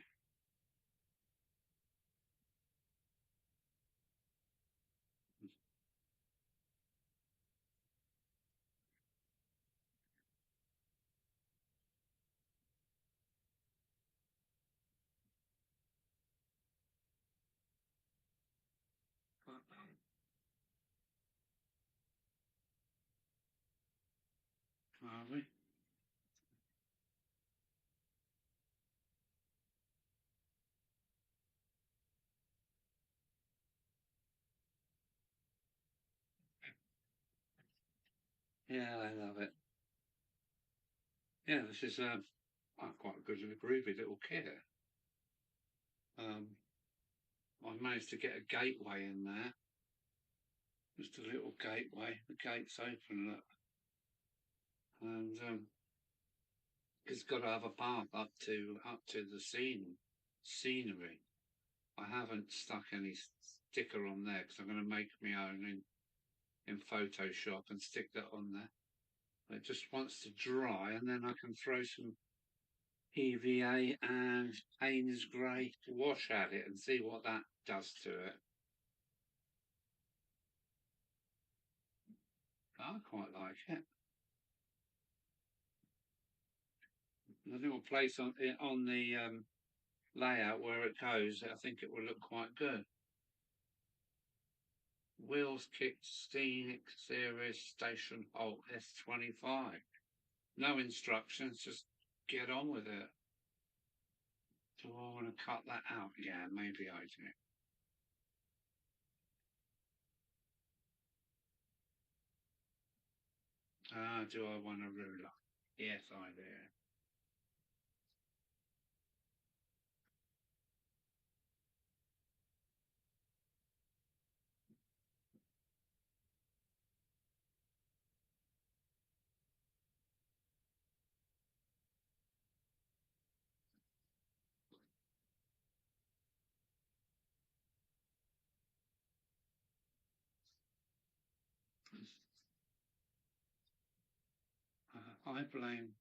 Are we? Yeah, I love it. Yeah, this is quite a good and a groovy little kit. Um, I managed to get a gateway in there. Just a little gateway. The gate's open, look. And it's got to have a path up to the scenery. I haven't stuck any sticker on there because I'm going to make my own in Photoshop and stick that on there. It just wants to dry, and then I can throw some EVA and Payne's Grey wash at it and see what that does to it. I quite like it. The little place on the layout where it goes, I think it will look quite good. Wheels kicked Scenic Series Station Halt S25. No instructions, just get on with it. Do I want to cut that out? Yeah, maybe I do. Do I want a ruler? Yes, I do. I blame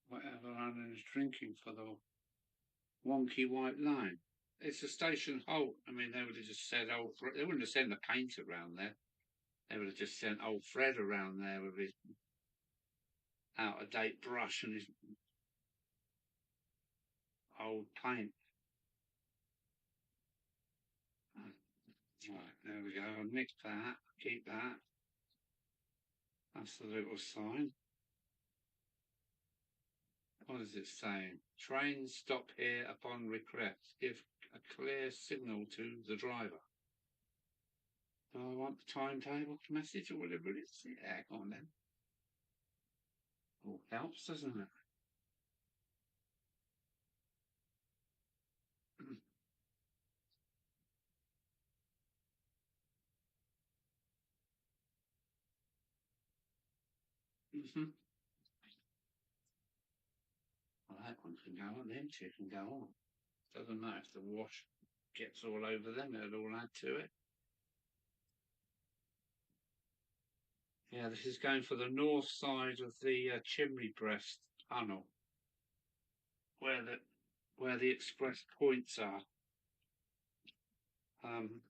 whatever Alan is drinking for the wonky white line. It's a station halt. I mean, they would have just said, oh, they wouldn't have sent the paint around there. They would have just sent old Fred around there with his out of date brush and his old paint. Right, there we go. I'll mix that, keep that. That's the little sign. What is it saying? Trains stop here upon request. Give a clear signal to the driver. Do I want the timetable message or whatever it is? Yeah, go on then. All helps, doesn't it? Mm-hmm. Well, that one can go on, them two can go on. Doesn't matter if the wash gets all over them, it'll all add to it. Yeah, this is going for the north side of the chimney breast tunnel, where the express points are. Um,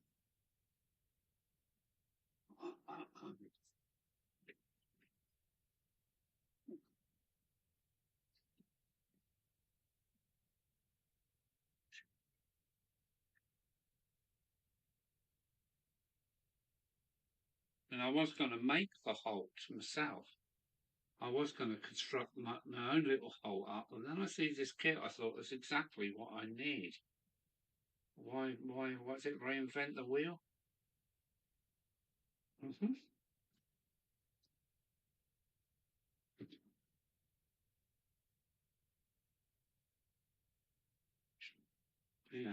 and I was going to make the halt myself. I was going to construct my own little halt up, and then I see this kit. I thought that's exactly what I need. What's it? Reinvent the wheel? Mm-hmm.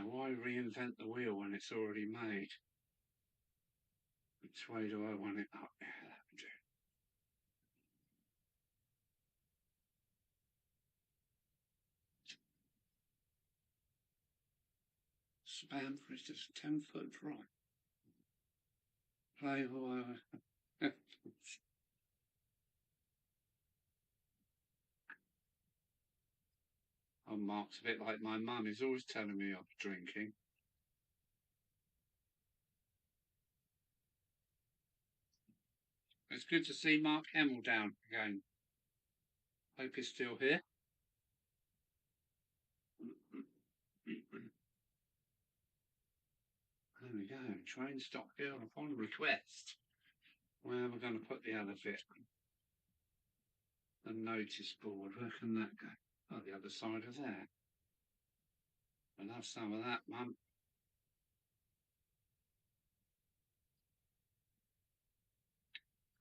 Why reinvent the wheel when it's already made? Which way do I want it up? Yeah, that would do. Spam for it's just 10-foot drop. Play wire. Oh, Mark's a bit like my mum. He's always telling me I'm drinking. It's good to see Mark Hamill down again. Hope he's still here. There we go. Train stop here upon request. Where am I going to put the other bit? The notice board. Where can that go? Oh, the other side of there. I'll have some of that, Mum.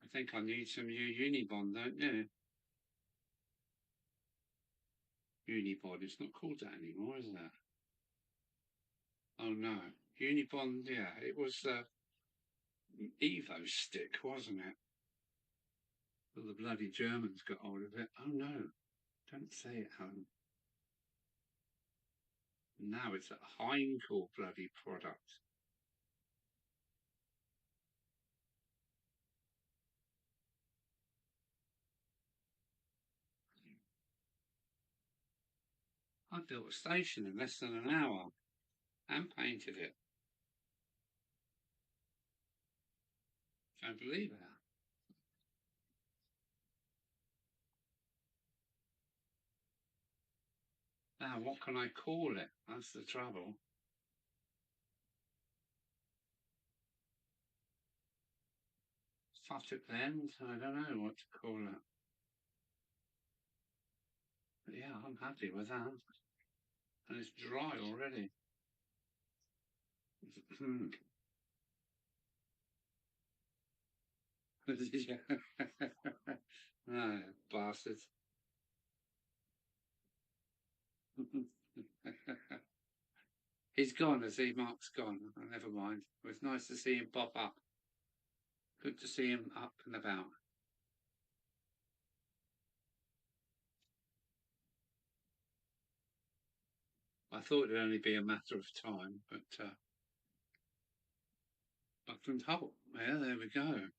I think I need some new Unibond, don't you? Unibond. It's not called that anymore, is it? Oh no. Unibond, yeah. It was Evo stick, wasn't it? Well, the bloody Germans got hold of it. Oh no. Don't say it, Alan. Now it's a Heinkel bloody product. I built a station in less than an hour and painted it. Can't believe that. Now, what can I call it? That's the trouble. Fuck it then. I don't know what to call it. But yeah, I'm happy with that. And it's dry already. Ah, bastards. He's gone, as he? Mark's gone. Oh, never mind. It was nice to see him pop up. Good to see him up and about. I thought it'd only be a matter of time, but Buckland Holt. Yeah, there we go.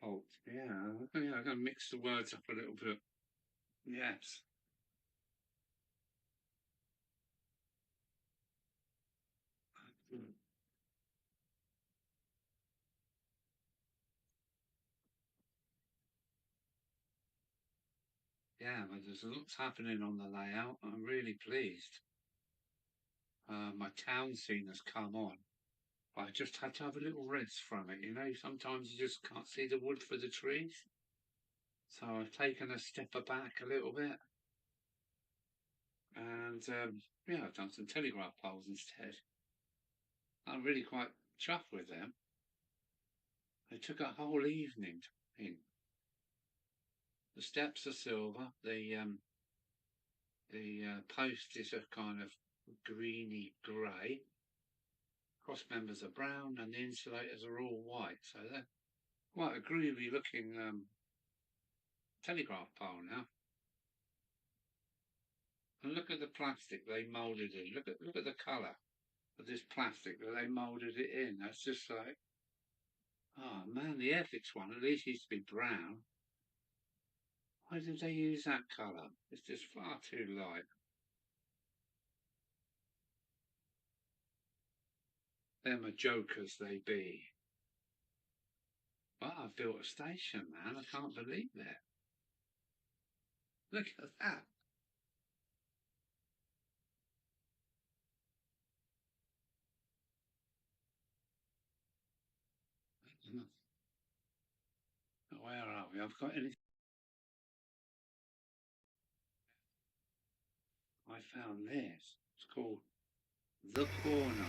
Holt. Yeah, yeah. I'm going to mix the words up a little bit. Yes. Yeah, but there's lots happening on the layout. I'm really pleased. My town scene has come on. I just had to have a little rest from it. Sometimes you just can't see the wood for the trees. So I've taken a step back a little bit. And yeah, I've done some telegraph poles instead. I'm really quite chuffed with them. They took a whole evening to paint. The steps are silver. The post is a kind of greeny grey. Cross members are brown, and the insulators are all white. So they're quite a groovy looking telegraph pole now. And look at the plastic they moulded in. Look at the colour of this plastic that they moulded it in. That's just like, oh man, the ethics one at least used to be brown. Why did they use that colour? It's just far too light. Them are jokers they be. Well, I've built a station, man. I can't believe that. Look at that. Where are we? I've got anything. I found this. It's called The Corner.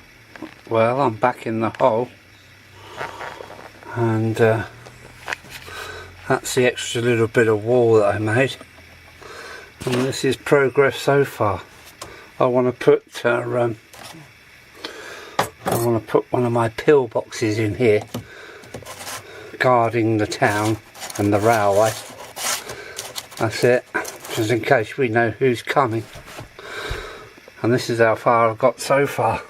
Well, I'm back in the hole, and that's the extra little bit of wall that I made, and this is progress so far. I want to put one of my pillboxes in here, guarding the town and the railway. That's it, just in case we know who's coming. And this is how far I've got so far.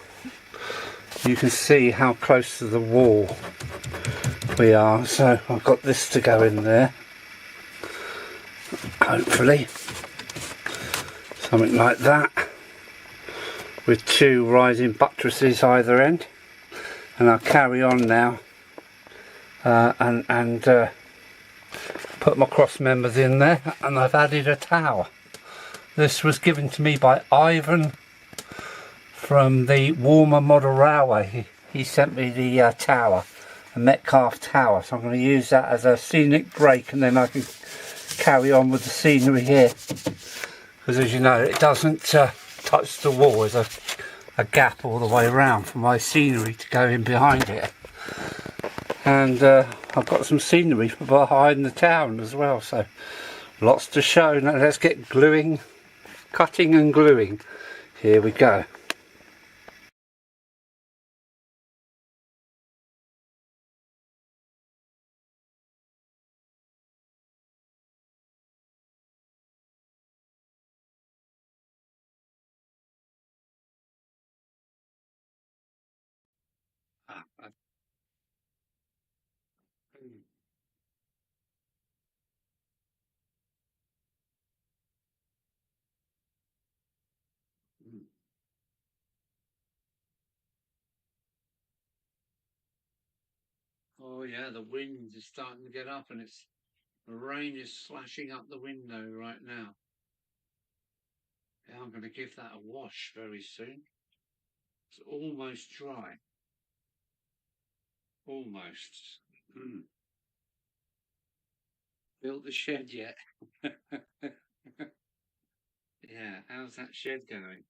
You can see how close to the wall we are, so I've got this to go in there, hopefully, something like that, with two rising buttresses either end. And I'll carry on now and put my cross members in there, and I've added a tower. This was given to me by Ivan from the Warmer Model Railway. He sent me the tower, a Metcalfe tower, so I'm going to use that as a scenic break, and then I can carry on with the scenery here, because as you know, it doesn't touch the wall. There's a gap all the way around for my scenery to go in behind it. And I've got some scenery for behind the town as well, so lots to show. Now let's get gluing, cutting and gluing. Here we go. Oh yeah, the wind is starting to get up, and the rain is slashing up the window right now. Yeah, I'm going to give that a wash very soon. It's almost dry. Almost. Built the shed yet? Yeah, how's that shed going?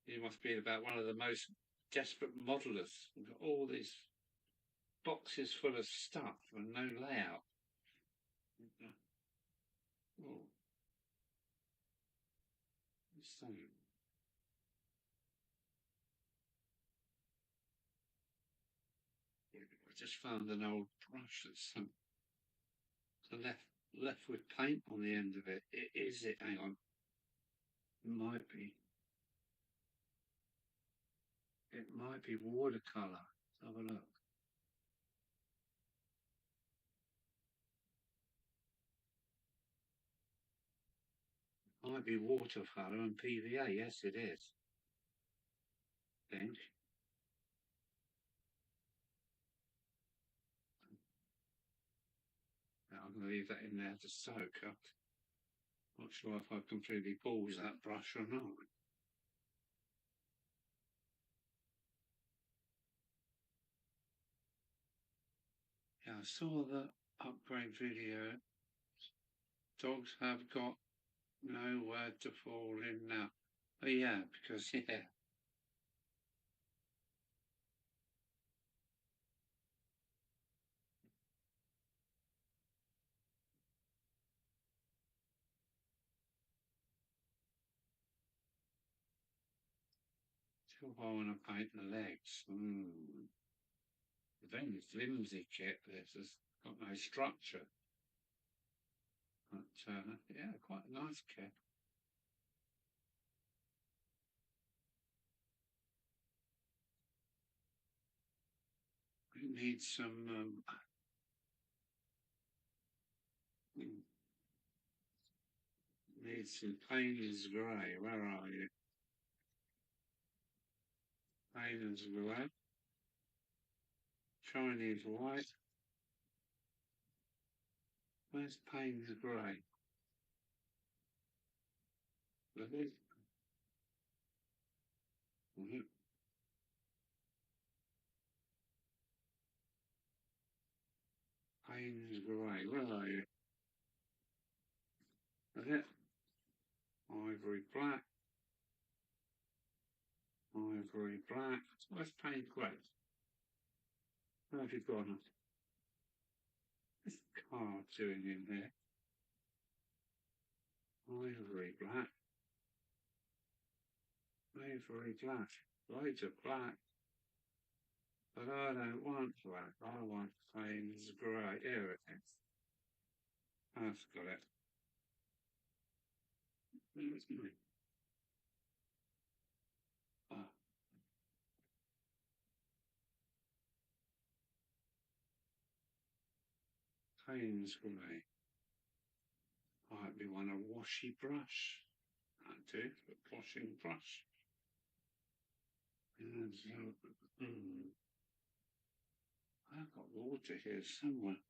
You must be about one of the most desperate modelers. We've got all these boxes full of stuff and no layout. Oh, so I just found an old brush that's left with paint on the end of it. Is it? Hang on. It might be. It might be watercolour. Let's have a look. It might be watercolour and PVA. Yes, it is. I think. Now, I'm going to leave that in there to soak up. Not sure if I've completely paused that brush or not. Yeah, I saw the upgrade video. Dogs have got nowhere to fall in now. Oh yeah, because yeah, if I want to paint the legs. Very flimsy kit. This has got no structure. But yeah, quite a nice kit. It needs some needs some Payne's grey. Where are you? Payne's grey. Chinese white. Where's Payne's grey? Payne's grey. Where are you? Is it? Ivory black. Ivory black. Where's Payne's grey? Where have you gone? What's the car doing in here? Ivory black. Ivory black. Loads of black. But I don't want black. I want Payne's grey. Here it is. I've got it. Oh, Payne's grey. Might be one a washy brush. That do, a washing brush. And I've got water here somewhere.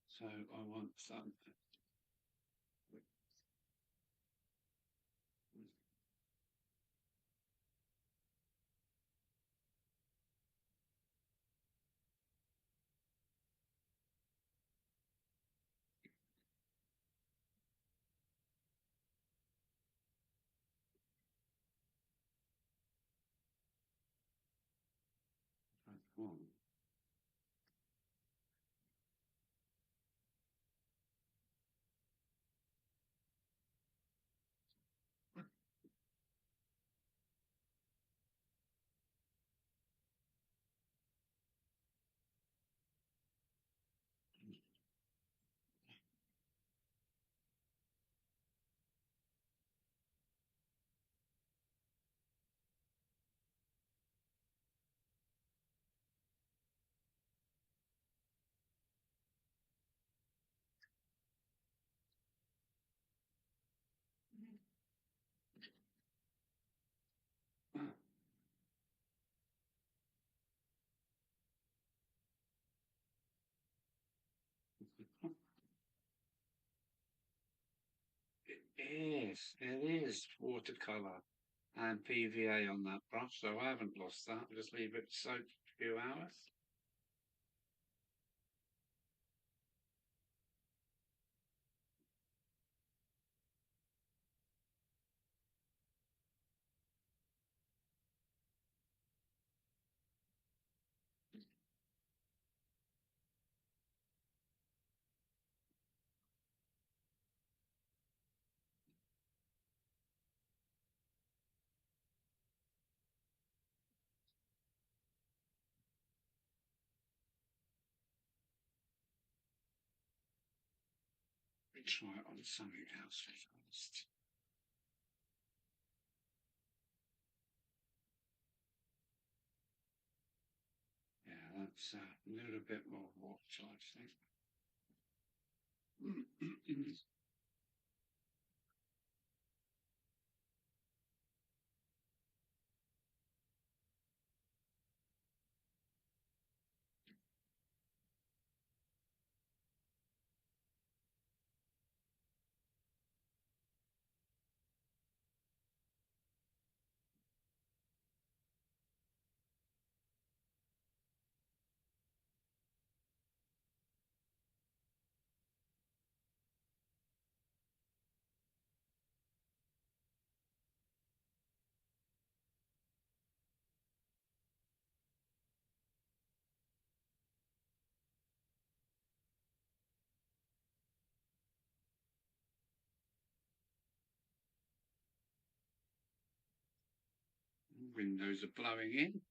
So I want some. It is watercolour and PVA on that brush, so I haven't lost that. Just leave it soak a few hours. Try it on something else first. Yeah, that's a little bit more water, I think. windows are blowing in.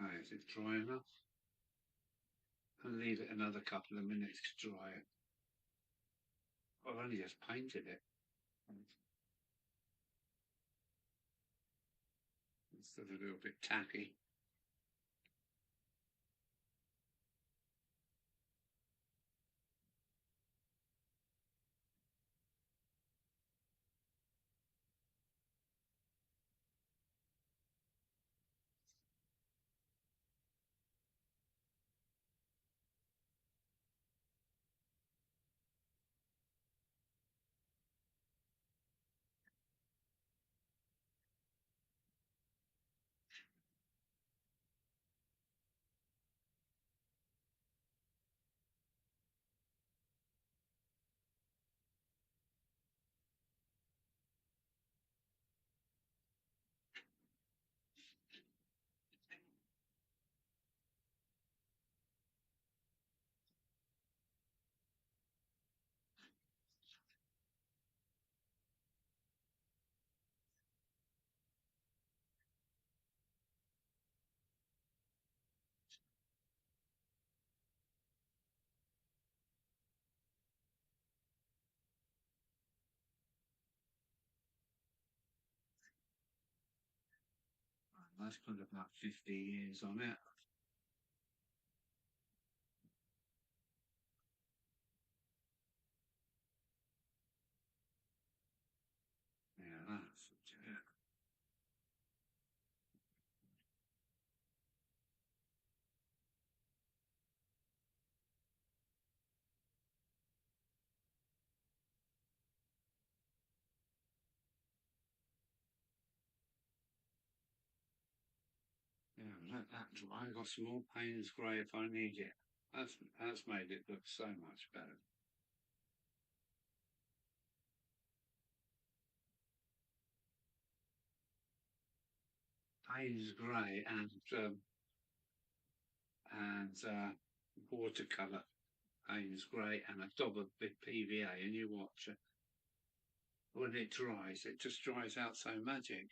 Oh, is it dry enough? I'll leave it another couple of minutes to dry it. I've only just painted it. It's still a little bit tacky. That's got about 50 years on it. Yeah, that's it. Yeah, let that dry. I've got some more Payne's grey if I need it. That's made it look so much better. Payne's grey and watercolour Payne's grey and a dab of big PVA, and you watch it. When it dries, it just dries out so magic.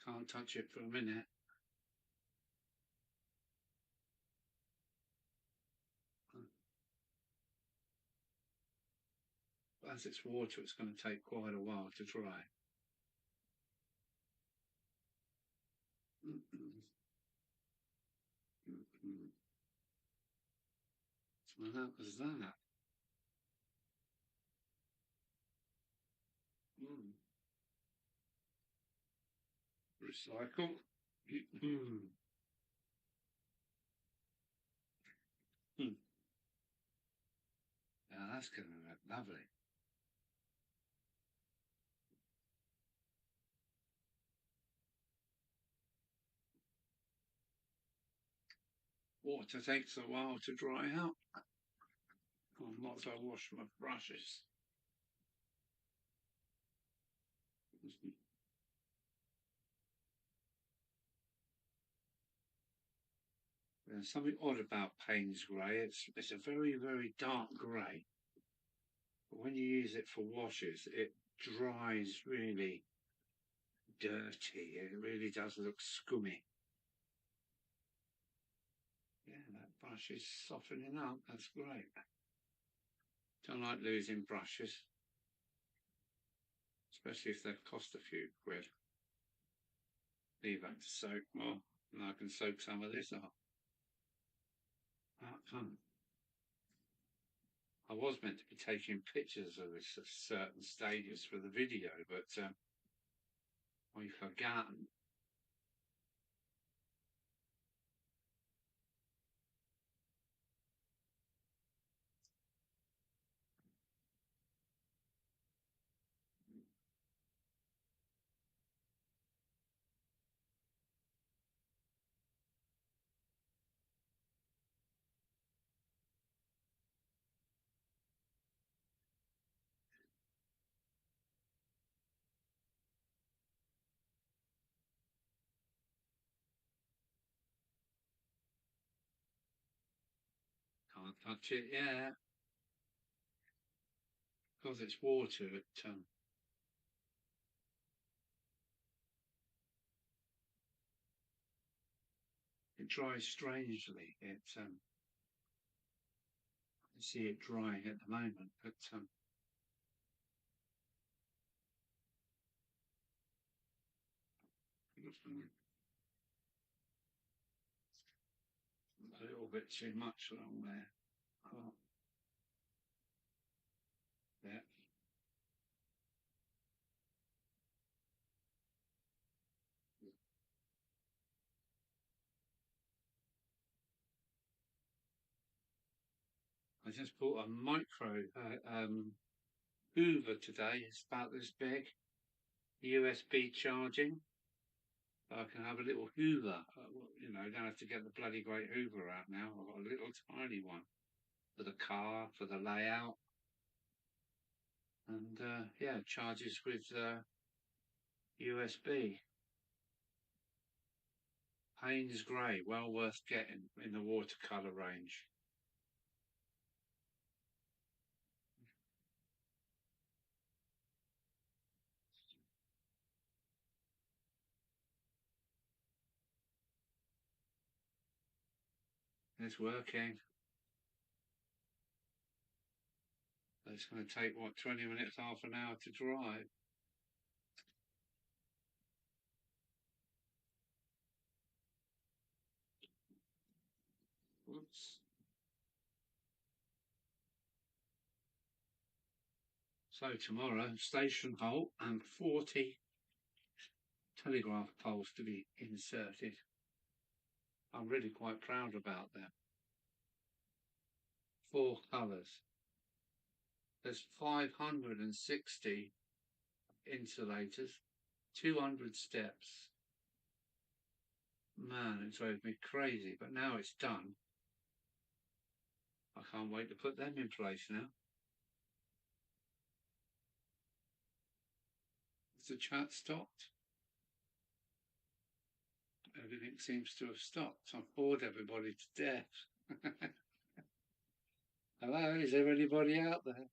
Can't touch it for a minute. As it's water, it's going to take quite a while to dry. So that was that. Recycle. Now that's going to look lovely. Water takes a while to dry out. I might as well wash my brushes. There's something odd about Payne's grey. It's a very, very dark grey. But when you use it for washes, it dries really dirty. It really does look scummy. Yeah, that brush is softening up. That's great. Don't like losing brushes, especially if they've cost a few quid. Leave that to soak more, and I can soak some of this up. I was meant to be taking pictures of this at certain stages for the video, but I forgot. touch it, yeah. Because it's water, it dries strangely. I see it drying at the moment, but a little bit too much along there. Oh, yeah. I just bought a micro Hoover today. It's about this big, USB charging. I can have a little Hoover. Don't have to get the bloody great Hoover out now. I've got a little tiny one for the car, for the layout, and yeah, charges with USB. Payne's Grey, well worth getting in the watercolour range. It's working. It's going to take, what, 20 minutes, half an hour to drive. Whoops. So tomorrow, station halt and 40 telegraph poles to be inserted. I'm really quite proud about that. 4 colours. There's 560 insulators, 200 steps. Man, it drove me crazy, but now it's done. I can't wait to put them in place now. Has the chat stopped? Everything seems to have stopped. I've bored everybody to death. Hello, is there anybody out there?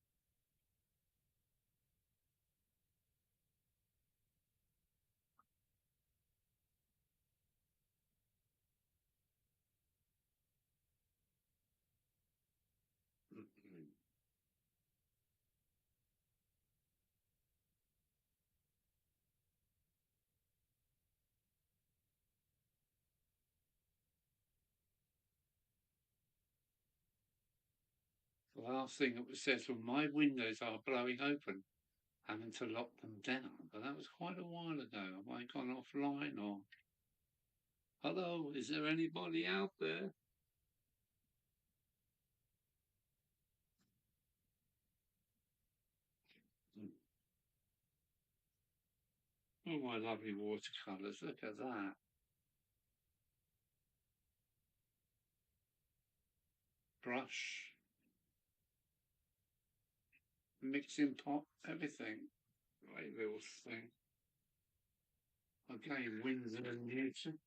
The last thing that was said was my windows are blowing open, having to lock them down. But that was quite a while ago. Have I gone offline or? Hello, is there anybody out there? Oh, my lovely watercolours. Look at that. Brush, mixing pot, everything. Great little thing. Again, Windsor and Newton.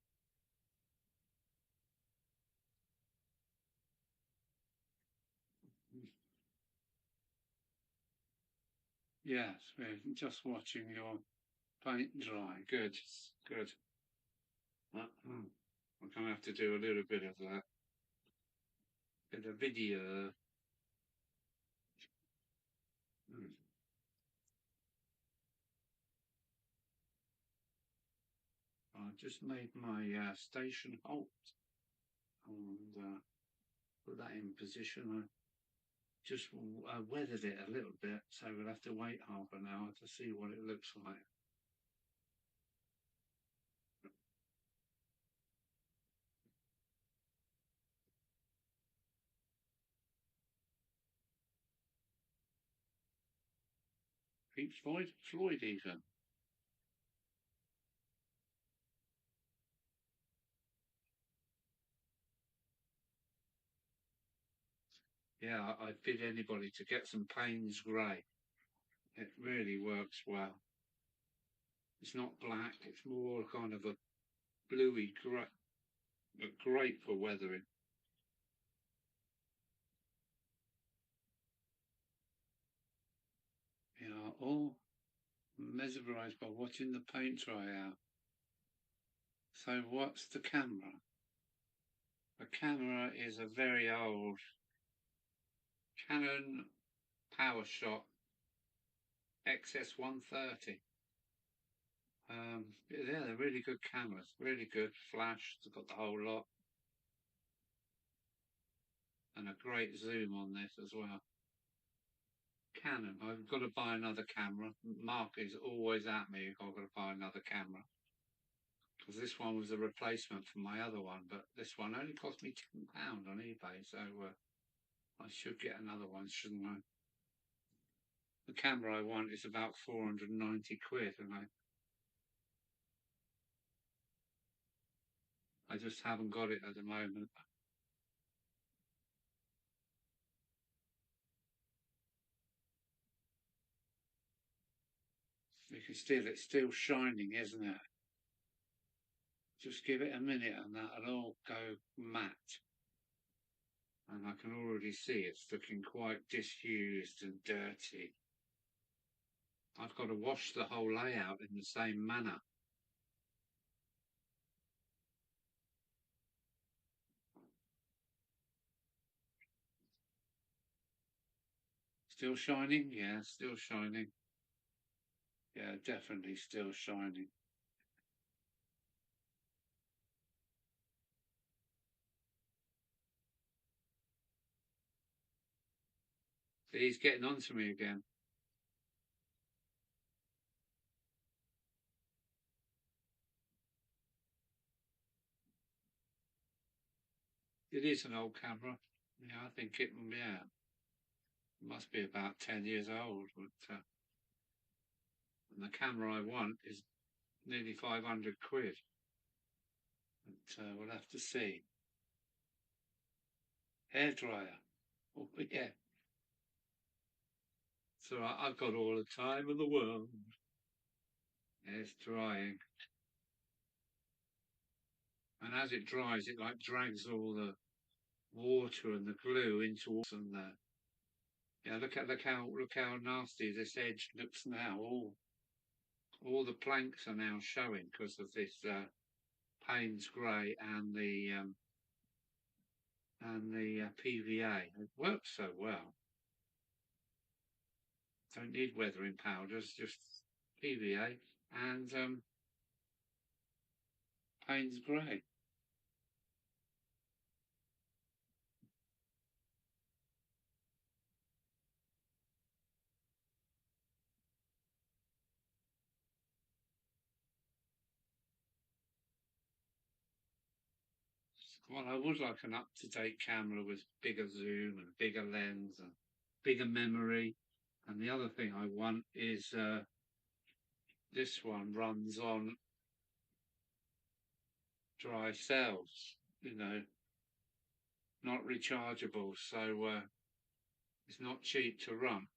Yes, we're just watching your paint dry. Good, good. I'm going to have to do a little bit of that. Bit of video. I just made my station halt and put that in position. I just weathered it a little bit, so we'll have to wait half an hour to see what it looks like. Pink Floyd even. Yeah, I bid anybody to get some Payne's Grey. It really works well. It's not black, it's more kind of a bluey grey, but great for weathering. all mesmerised by watching the paint dry out. So what's the camera? The camera is a very old Canon PowerShot XS130. Yeah, they're really good cameras, really good flash. They've got the whole lot, and a great zoom on this as well. Canon. I've got to buy another camera. Mark is always at me if I've got to buy another camera, because this one was a replacement for my other one, but this one only cost me £10 on eBay, so I should get another one, shouldn't I? The camera I want is about 490 quid, and I just haven't got it at the moment. You can it's still shining, isn't it? Just give it a minute and that'll all go matte. And I can already see it's looking quite disused and dirty. I've got to wash the whole layout in the same manner. Still shining? Yeah, still shining. Yeah, definitely still shining. He's getting on to me again. It is an old camera. Yeah, I think it must be about 10 years old. But and the camera I want is nearly 500 quid. But we'll have to see. Hairdryer. Oh, yeah. So I've got all the time in the world. It's drying. And as it dries, it like drags all the water and the glue into and there. Yeah, look how nasty this edge looks now. All the planks are now showing because of this Payne's grey and the PVA. It works so well. Don't need weathering powders, just PVA and Payne's grey. Well, I would like an up-to-date camera with bigger zoom and bigger lens and bigger memory. And the other thing I want is this one runs on dry cells, not rechargeable, so it's not cheap to run.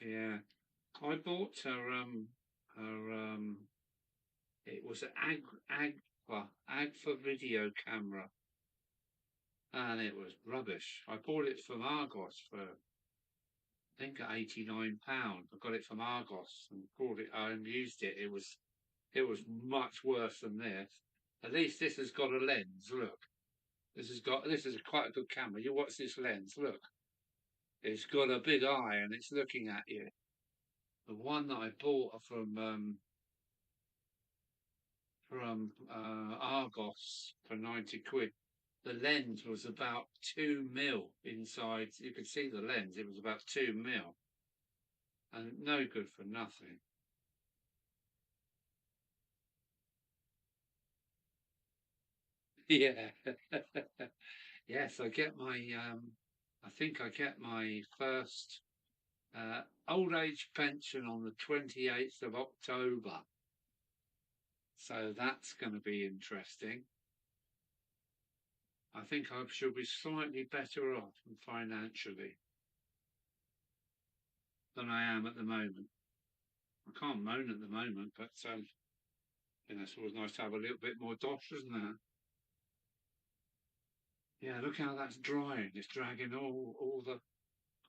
Yeah, I bought her it was an Agfa video camera, and it was rubbish. I bought it from Argos for I think £89. I got it from Argos and bought it and used it. It was much worse than this. At least this has got a lens. Look, this is quite a good camera. You watch this lens. Look, it's got a big eye and it's looking at you. The one that I bought from Argos for 90 quid. The lens was about 2 mil inside. You could see the lens. It was about 2 mil, and no good for nothing. Yeah. Yes, I think I get my first old age pension on the 28th of October. So that's going to be interesting. I think I should be slightly better off financially than I am at the moment. I can't moan at the moment, but it's always nice to have a little bit more dosh, isn't it? Yeah, look how that's drying. It's dragging all the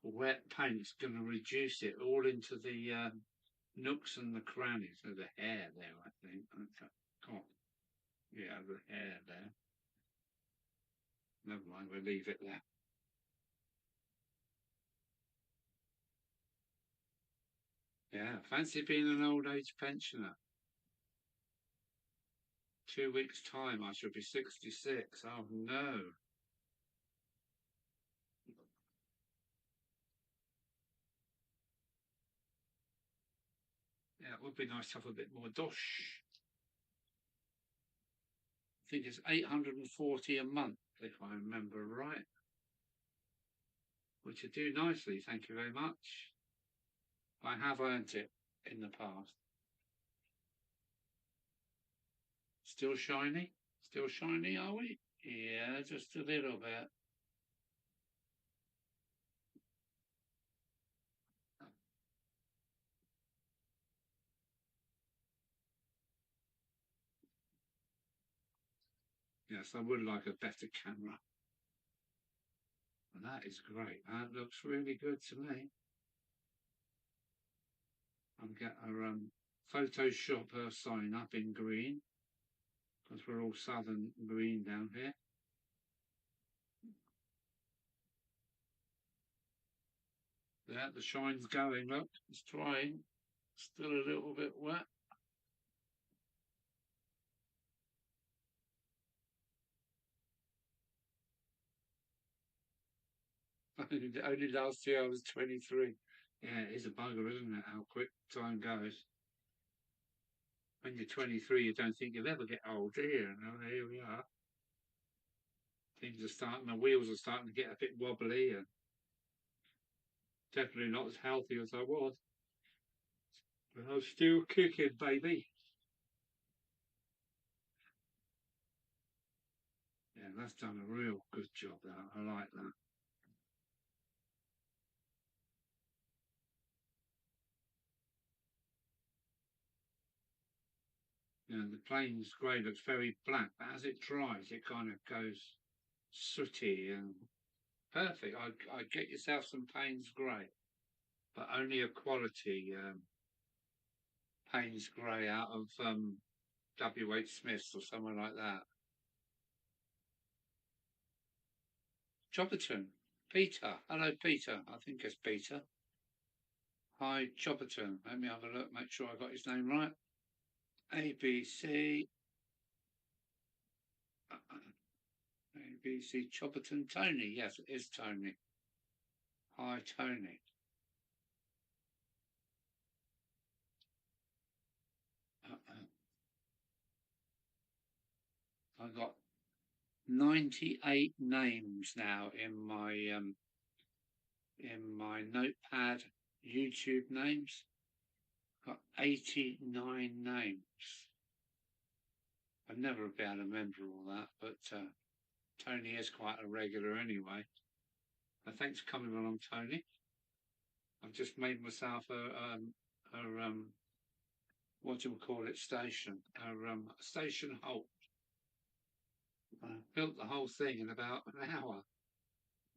wet paint. It's going to reduce it all into the nooks and the crannies. There's a hair there, I think. Oh, yeah, the hair there. Never mind, we'll leave it there. Yeah, fancy being an old age pensioner. 2 weeks' time, I shall be 66. Oh no. Yeah, it would be nice to have a bit more dosh. I think it's 840 a month, if I remember right, which I do nicely. Thank you very much. I have earned it in the past. Still shiny? Still shiny, are we? Yeah, just a little bit. Yes, I would like a better camera. And that is great. That looks really good to me. I'll get a Photoshop sign up in green because we're all southern green down here. Yeah, the shine's going. Look, it's drying. Still a little bit wet. Only last year I was 23. Yeah, it is a bugger, isn't it? How quick time goes. When you're 23, you don't think you'll ever get old, do you? And here we are. Things are starting, my wheels are starting to get a bit wobbly and definitely not as healthy as I was. But I'm still kicking, baby. Yeah, that's done a real good job, that. I like that. You know, the plains grey looks very black, but as it dries, it kind of goes sooty and perfect. I get yourself some Payne's grey, but only a quality Payne's grey out of WH Smith's or somewhere like that. Chopperton, Peter. Hello, Peter. I think it's Peter. Hi, Chopperton. Let me have a look, make sure I got his name right. ABC. ABC Chopperton Tony. Yes, it is Tony. Hi, Tony. I've got 98 names now in my notepad. YouTube names. Got 89 names. I'd never be able to remember all that, but Tony is quite a regular anyway. Thanks for coming along, Tony. I've just made myself a what do we call it, station, a station halt. Built the whole thing in about an hour.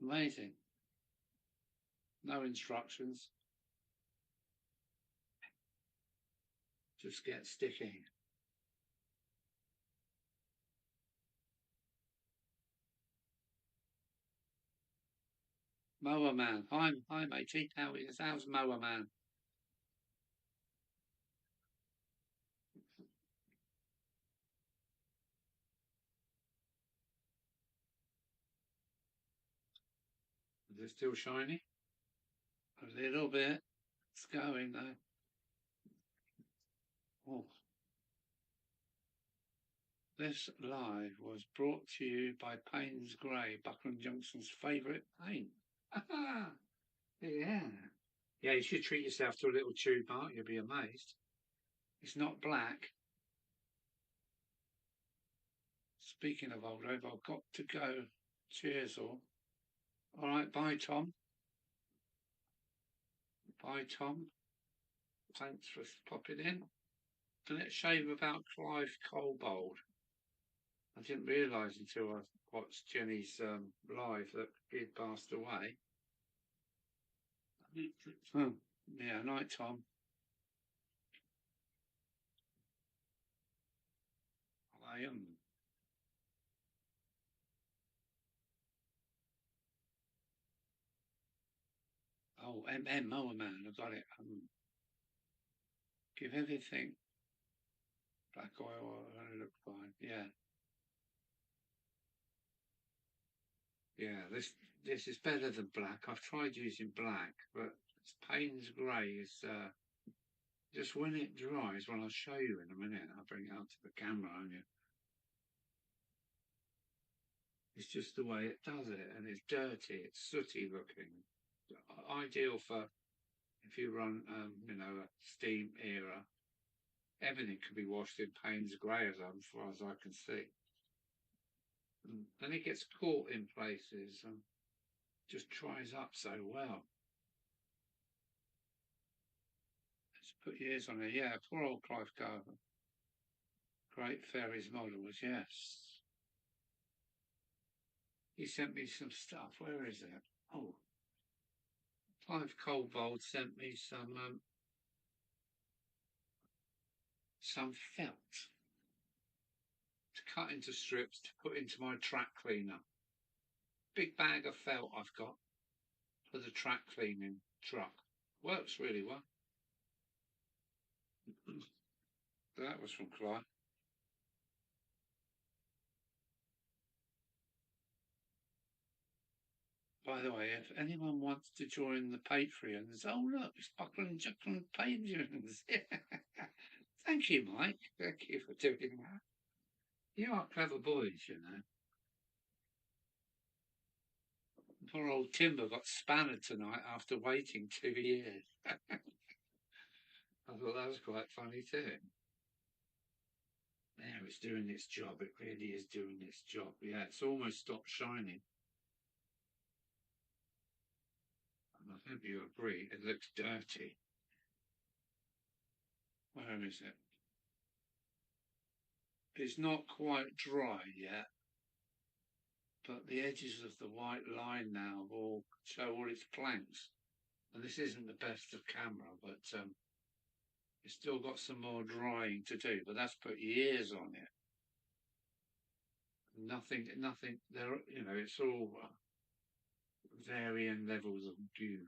Amazing. No instructions. Just get sticking. Mower Man. Hi, matey. How's Mower Man? Is it still shiny? A little bit. It's going though. Oh. This live was brought to you by Payne's Grey, Buckland Junction's favourite paint. Yeah. Yeah, you should treat yourself to a little tube, Mark. You'll be amazed. It's not black. Speaking of old Ove, I've got to go. Cheers all. All right, bye, Tom. Bye, Tom. Thanks for popping in. And let's shave about Clive Colbold. I didn't realise until I watched Jenny's live that he'd passed away. Yeah, night, Tom. I am. Oh, Mower Man, I got it. Give everything black oil and it look fine. Yeah, yeah. This is better than black. I've tried using black, but Payne's grey is just when it dries. Well, I'll show you in a minute. I'll bring it out to the camera on you. It's just the way it does it, and it's dirty. It's sooty looking. Ideal for if you run, a steam era. Everything can be washed in Payne's grey, as far as I can see. And it gets caught in places and just dries up so well. It's put years on it. Yeah, poor old Clive Garver. Great Fairies models, yes. He sent me some stuff. Where is it? Oh, Clive Colbold sent me some felt to cut into strips to put into my track cleaner. Big bag of felt I've got for the track cleaning truck. Works really well. That was from Clive. By the way, if anyone wants to join the Patreons, oh look, it's Buckland Junction Patreons. Thank you, Mike. Thank you for doing that. You are clever boys, you know. Poor old Timber got spannered tonight after waiting 2 years. I thought that was quite funny too. There, it's doing its job. It really is doing its job. Yeah, it's almost stopped shining. And I hope you agree. It looks dirty. Where is it? It's not quite dry yet, but the edges of the white line now all show all its planks. And this isn't the best of camera, but it's still got some more drying to do. But that's put years on it. Nothing. There, it's all varying levels of dew.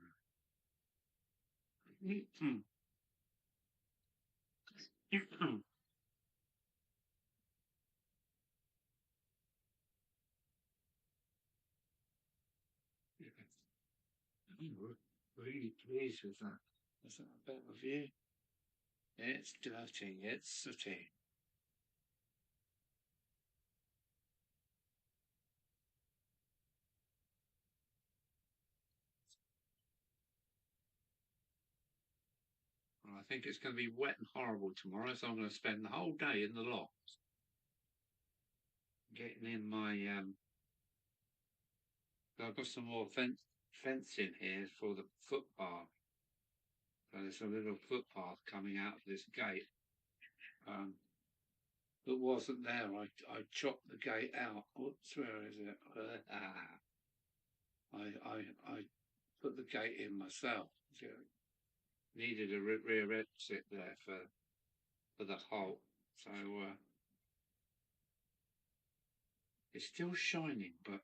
Really pleased with that. Is that a better view? It's dirty. It's sooty. Well, I think it's going to be wet and horrible tomorrow, so I'm going to spend the whole day in the loft getting in my. I've got some more fencing here for the footpath. So there's a little footpath coming out of this gate that wasn't there. I chopped the gate out. Oops, where is it? I put the gate in myself. So needed a rear exit there for the halt. So it's still shining, but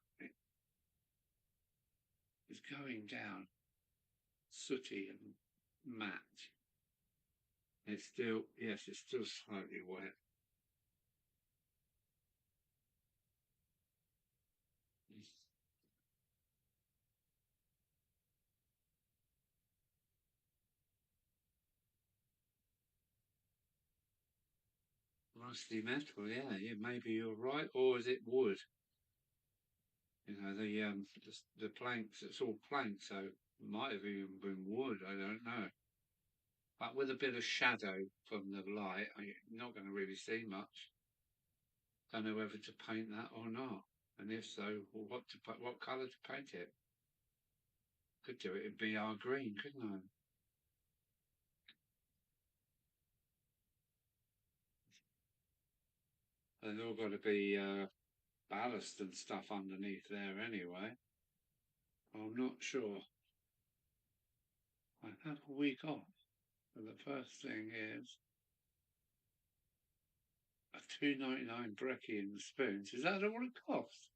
it's going down sooty and matte. It's still, yes, it's still slightly wet. Rusty metal, yeah, maybe you're right, or is it wood? The planks. It's all planks, so it might have even been wood. I don't know. But with a bit of shadow from the light, you're not going to really see much. Don't know whether to paint that or not, and if so, what colour to paint it. Could do it in BR green, couldn't I? There's all got to be ballast and stuff underneath there anyway. I'm not sure. I had a week off, but the first thing is a $2.99 brekkie and spoons. Is that all it costs?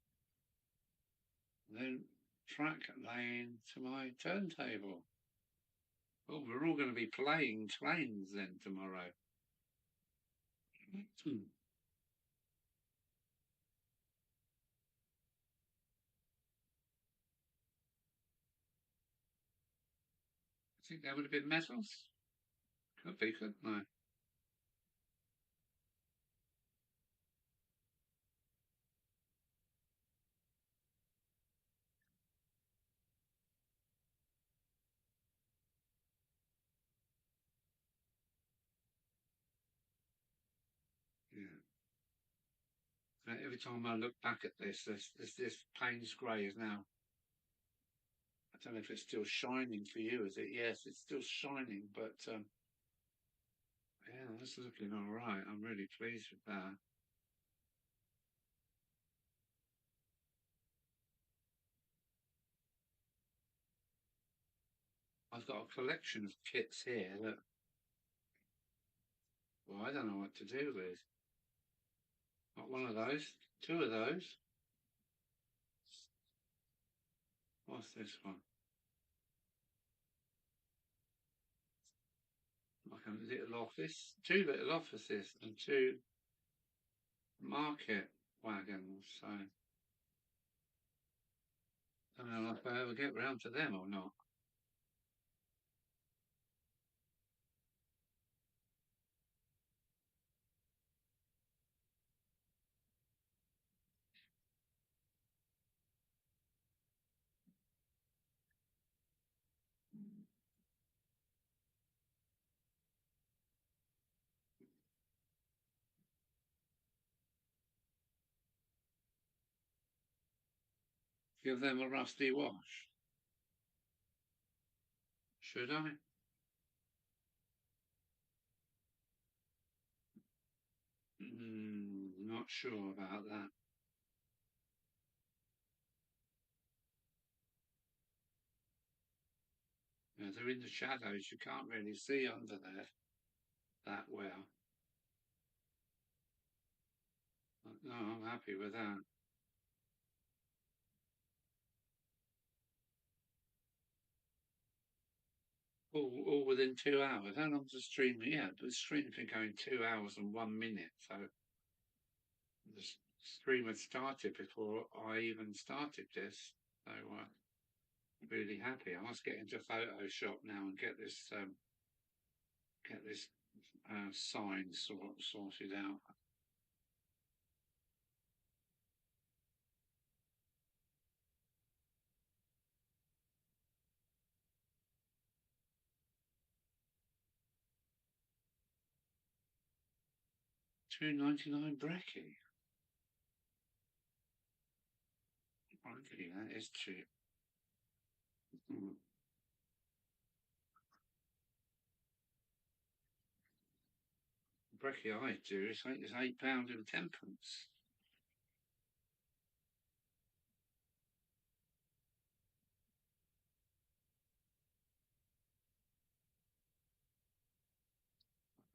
Then track lane to my turntable. Oh, we're all going to be playing trains then tomorrow. I think there would have been metals. Could be, couldn't they? Yeah. Every time I look back at this, this Payne's grey is now. I don't know if it's still shining for you, is it? Yes, it's still shining, but yeah, that's looking all right. I'm really pleased with that. I've got a collection of kits here that, well, I don't know what to do with. Not one of those, two of those. What's this one? Like a little office, two little offices and two market wagons. So I don't know if I ever get round to them or not. Give them a rusty wash. Should I? Not sure about that. Yeah, they're in the shadows. You can't really see under there that well. But no, I'm happy with that. All within 2 hours. How long's the stream? Yeah, the stream's been going 2 hours and 1 minute. So the stream had started before I even started this. So really happy. I must get into Photoshop now and get this sign sorted out. $2.99 brekkie. Okay, that is cheap. Mm. Brekkie I do is £8 and tenpence.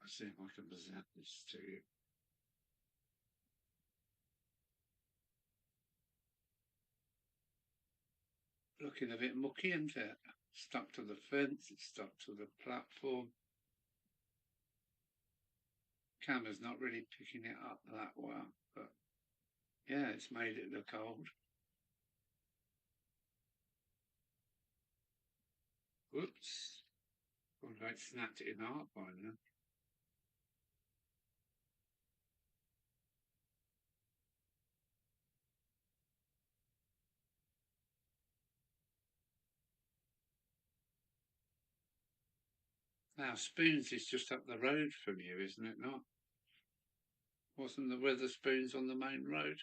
Let's see if I can present this to you. Looking a bit mucky, isn't it? Stuck to the fence, it's stuck to the platform. Camera's not really picking it up that well, but yeah, it's made it look old. Whoops. Wonder I'd snapped it in half by now. Now, Spoons is just up the road from you, isn't it not? Wasn't the Wetherspoons on the main road?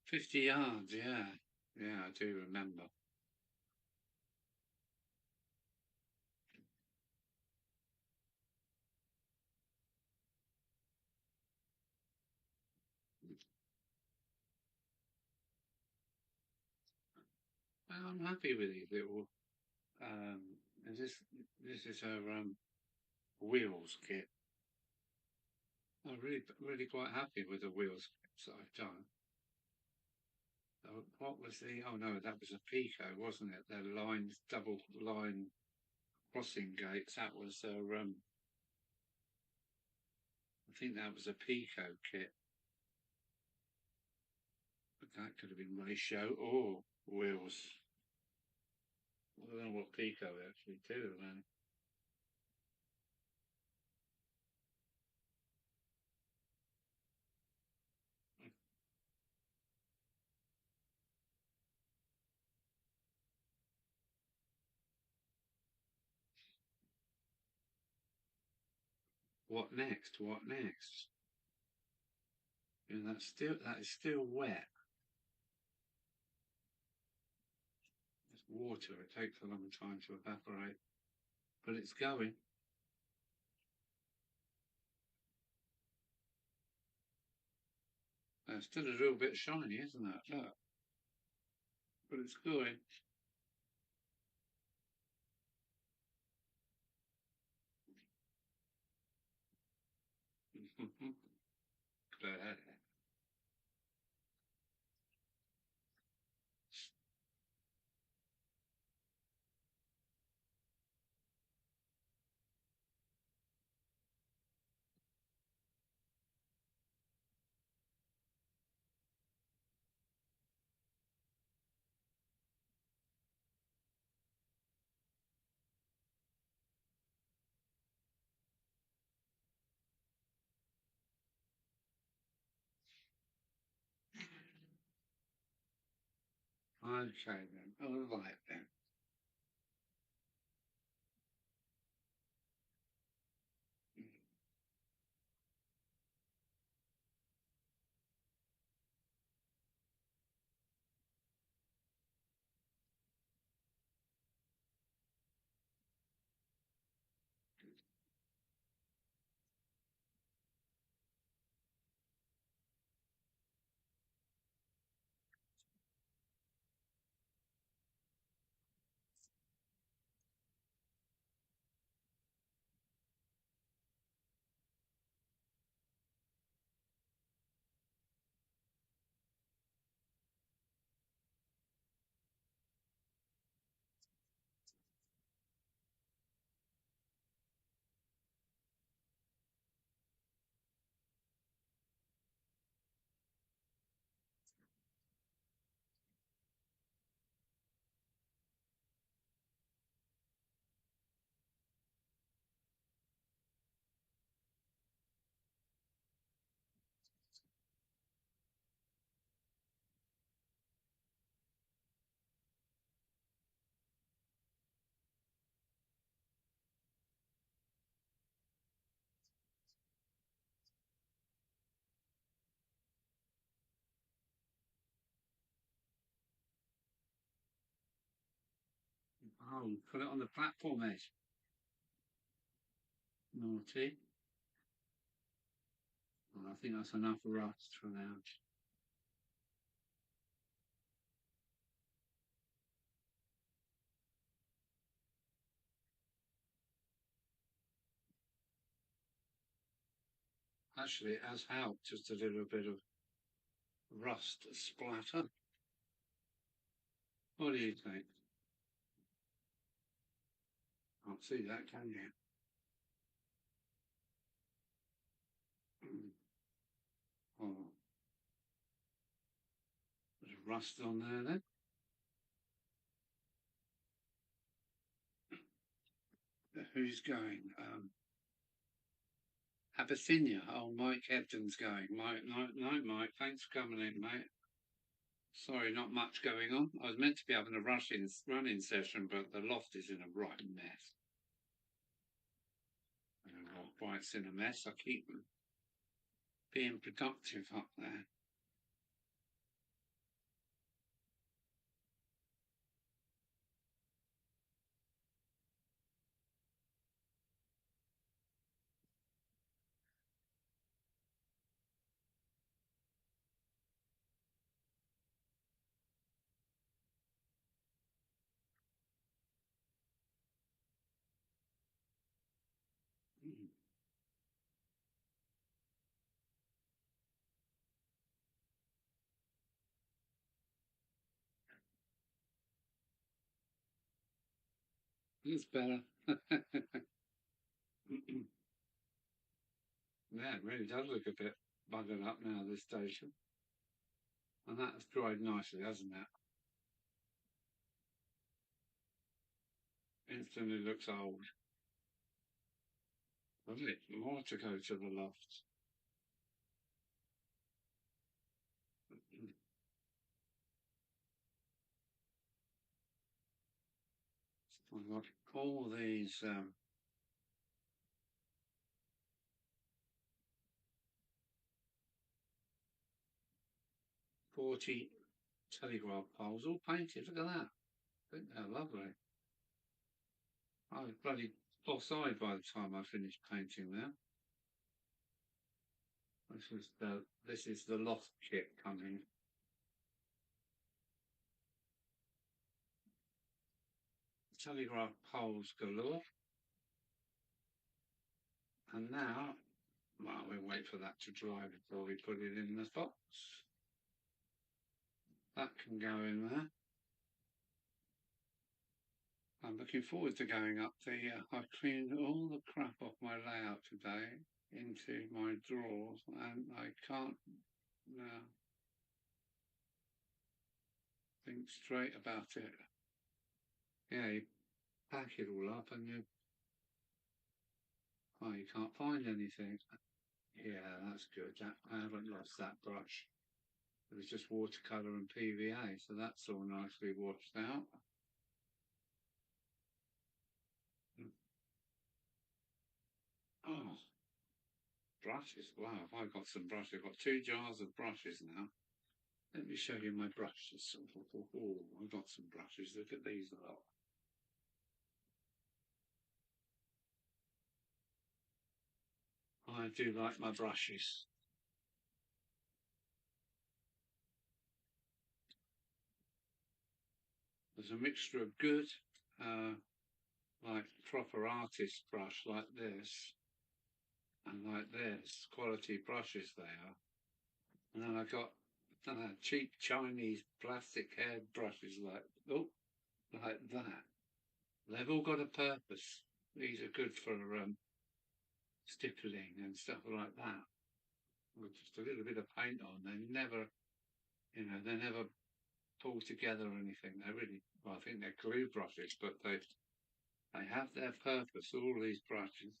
50 yards, yeah. Yeah, I do remember. Well, I'm happy with these little. Um, this is her wheels kit. I'm really quite happy with the wheels kits that I've done. What was the? Oh no, that was a Pico, wasn't it? The lines, double line crossing gates. That was I think that was a Pico kit. But that could have been ratio or wheels. I don't know what Pico actually do then. What next? What next? And that is still wet. It's water. It takes a long time to evaporate, but it's going. Still a little bit shiny, isn't it? Look, but it's going. Okay then. All right then. Oh, put it on the platform edge. Naughty. Well, I think that's enough rust for now. Actually, it has helped just a little bit of rust splatter. What do you think? Can't see that, can you? Oh, there's rust on there then. Who's going? Abyssinia. Oh, Mike Ebden's going. Mike, no, Mike. Thanks for coming in, mate. Sorry, not much going on. I was meant to be having a running session, but the loft is in a right mess. I don't know why it's in a mess. I keep being productive up there. It's better. Yeah, it really does look a bit buggered up now, this station. And that's dried nicely, hasn't it? Instantly looks old. Lovely. More to go to the loft. I've got all these 40 telegraph poles all painted. Look at that. I think they're lovely. I was bloody offside by the time I finished painting them. This is the loft kit coming. Telegraph poles galore. And now, well, we'll wait for that to dry before we put it in the box. That can go in there. I'm looking forward to going up the. I've cleaned all the crap off my layout today into my drawers, and I can't now think straight about it. Yeah, you pack it all up, and you can't find anything. Yeah, that's good. I haven't lost that brush. It was just watercolour and PVA, so that's all nicely washed out. Oh, brushes. Wow, I've got some brushes. I've got 2 jars of brushes now. Let me show you my brushes. Oh, I've got some brushes. Look at these lot. I do like my brushes. There's a mixture of good, like proper artist brush like this, and like this, quality brushes they are. And then I got cheap Chinese plastic hair brushes like that. They've all got a purpose. These are good for stippling and stuff like that. With just a little bit of paint on. They never pull together or anything. They're really, well, I think they're glue brushes, but they have their purpose. All these brushes.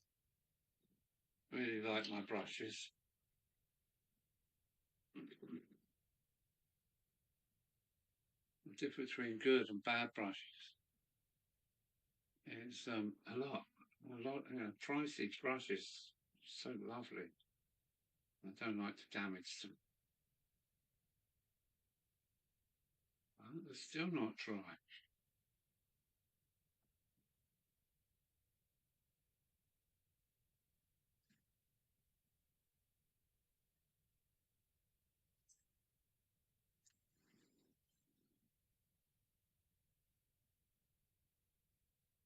Really like my brushes. The difference between good and bad brushes is a lot. Pricey brushes, so lovely. I don't like to damage them. Oh, they're still not dry.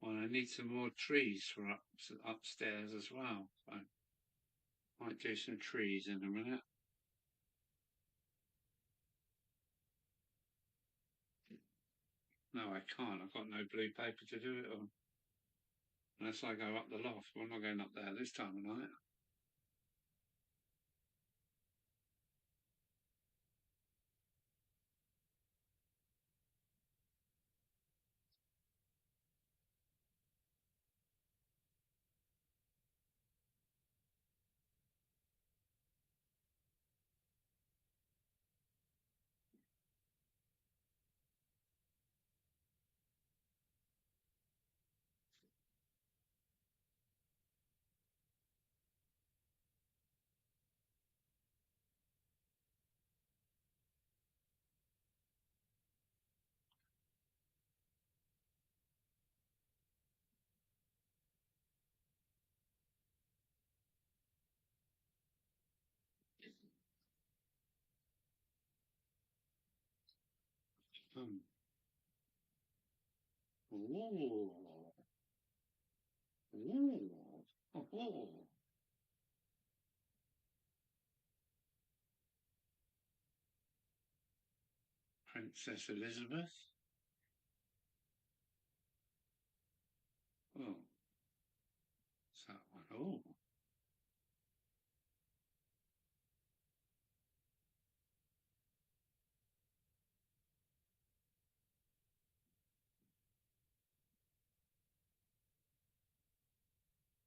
Well, I need some more trees for upstairs as well. So I might do some trees in a minute. No, I can't. I've got no blue paper to do it on. Unless I go up the loft. Well, I'm not going up there this time of night. Hmm. Ooh. Ooh. Oh. Princess Elizabeth. Oh,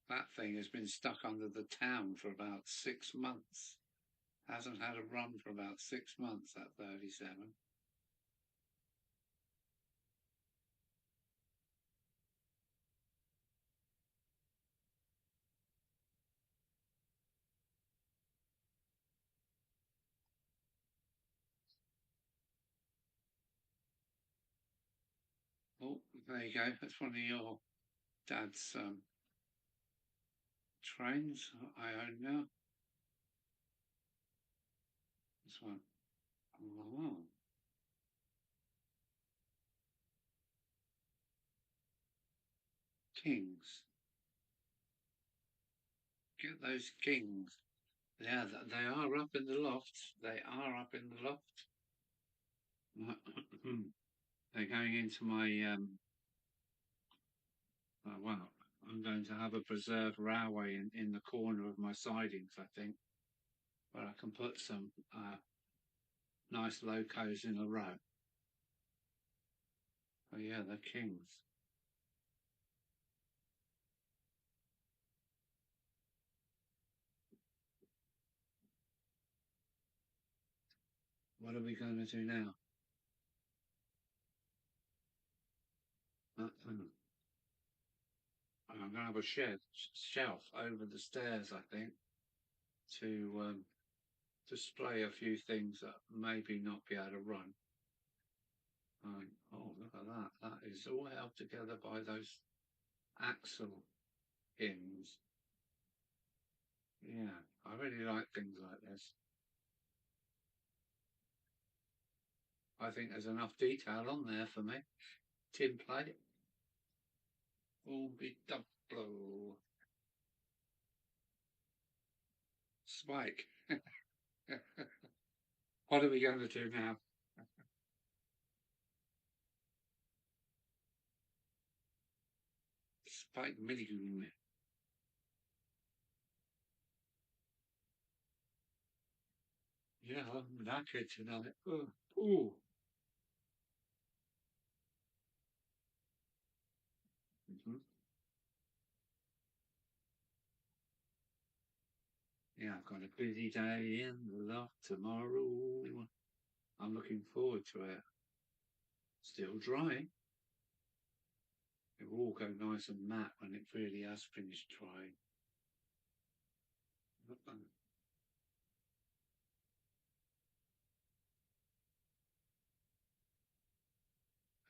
that thing has been stuck under the town for about 6 months. Hasn't had a run for about 6 months, that 37. Oh, there you go. That's one of your dad's trains I own now. This one. Oh, kings. Get those kings. Yeah, they are up in the loft. They are up in the loft. They're going into my well, I'm going to have a preserved railway in the corner of my sidings, I think, where I can put some nice locos in a row. Oh yeah, the kings. What are we going to do now? I'm going to have a shelf over the stairs, I think, to display a few things that maybe not be able to run. Oh, look at that. That is all held together by those axle pins. Yeah, I really like things like this. I think there's enough detail on there for me. Tin plate, all be double. Spike. What are we going to do now? Spike mini. Yeah, I'm knackered tonight. Oh, ooh. Mhm. Yeah, I've got a busy day in the loft tomorrow. I'm looking forward to it. Still dry. It will all go nice and matte when it really has finished drying.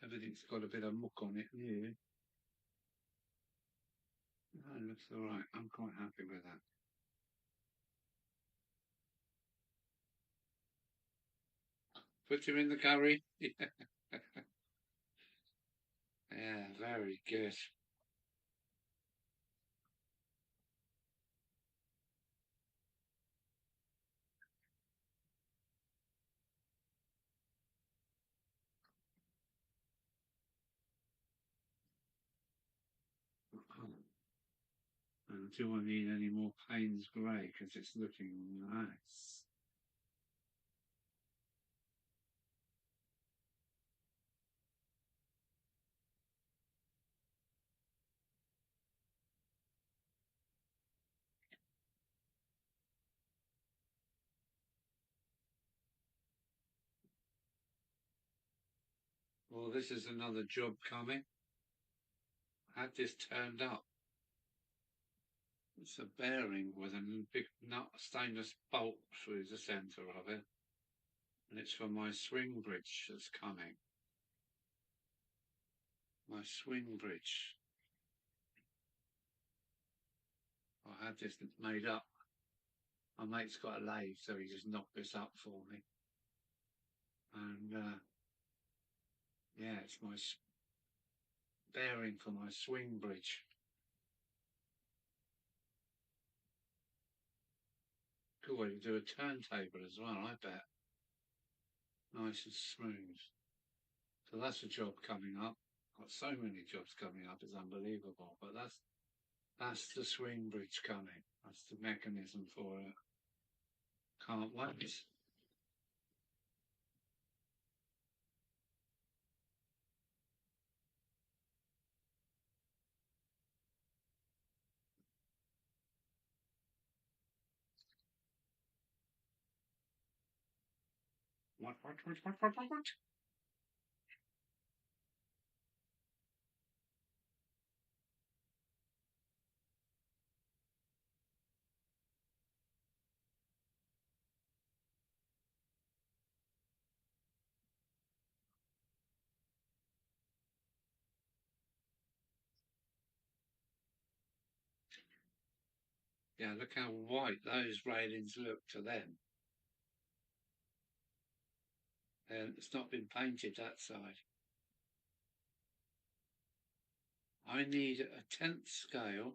Everything's got a bit of muck on it here. That looks all right. I'm quite happy with that. Put him in the curry. Yeah, very good. And do I need any more Payne's Grey? Because it's looking nice. Well, this is another job coming. Had this turned up. It's a bearing with a big nut stainless bolt through the centre of it. And it's for my swing bridge that's coming. My swing bridge. I had this made up. My mate's got a lathe, so he just knocked this up for me. And yeah, it's my bearing for my swing bridge. Good way to do a turntable as well, I bet. Nice and smooth. So that's a job coming up. Got so many jobs coming up, it's unbelievable. But That's the swing bridge coming. That's the mechanism for it. Can't wait. What? Yeah, look how white those railings look to them. And it's not been painted that side. I need a 10th scale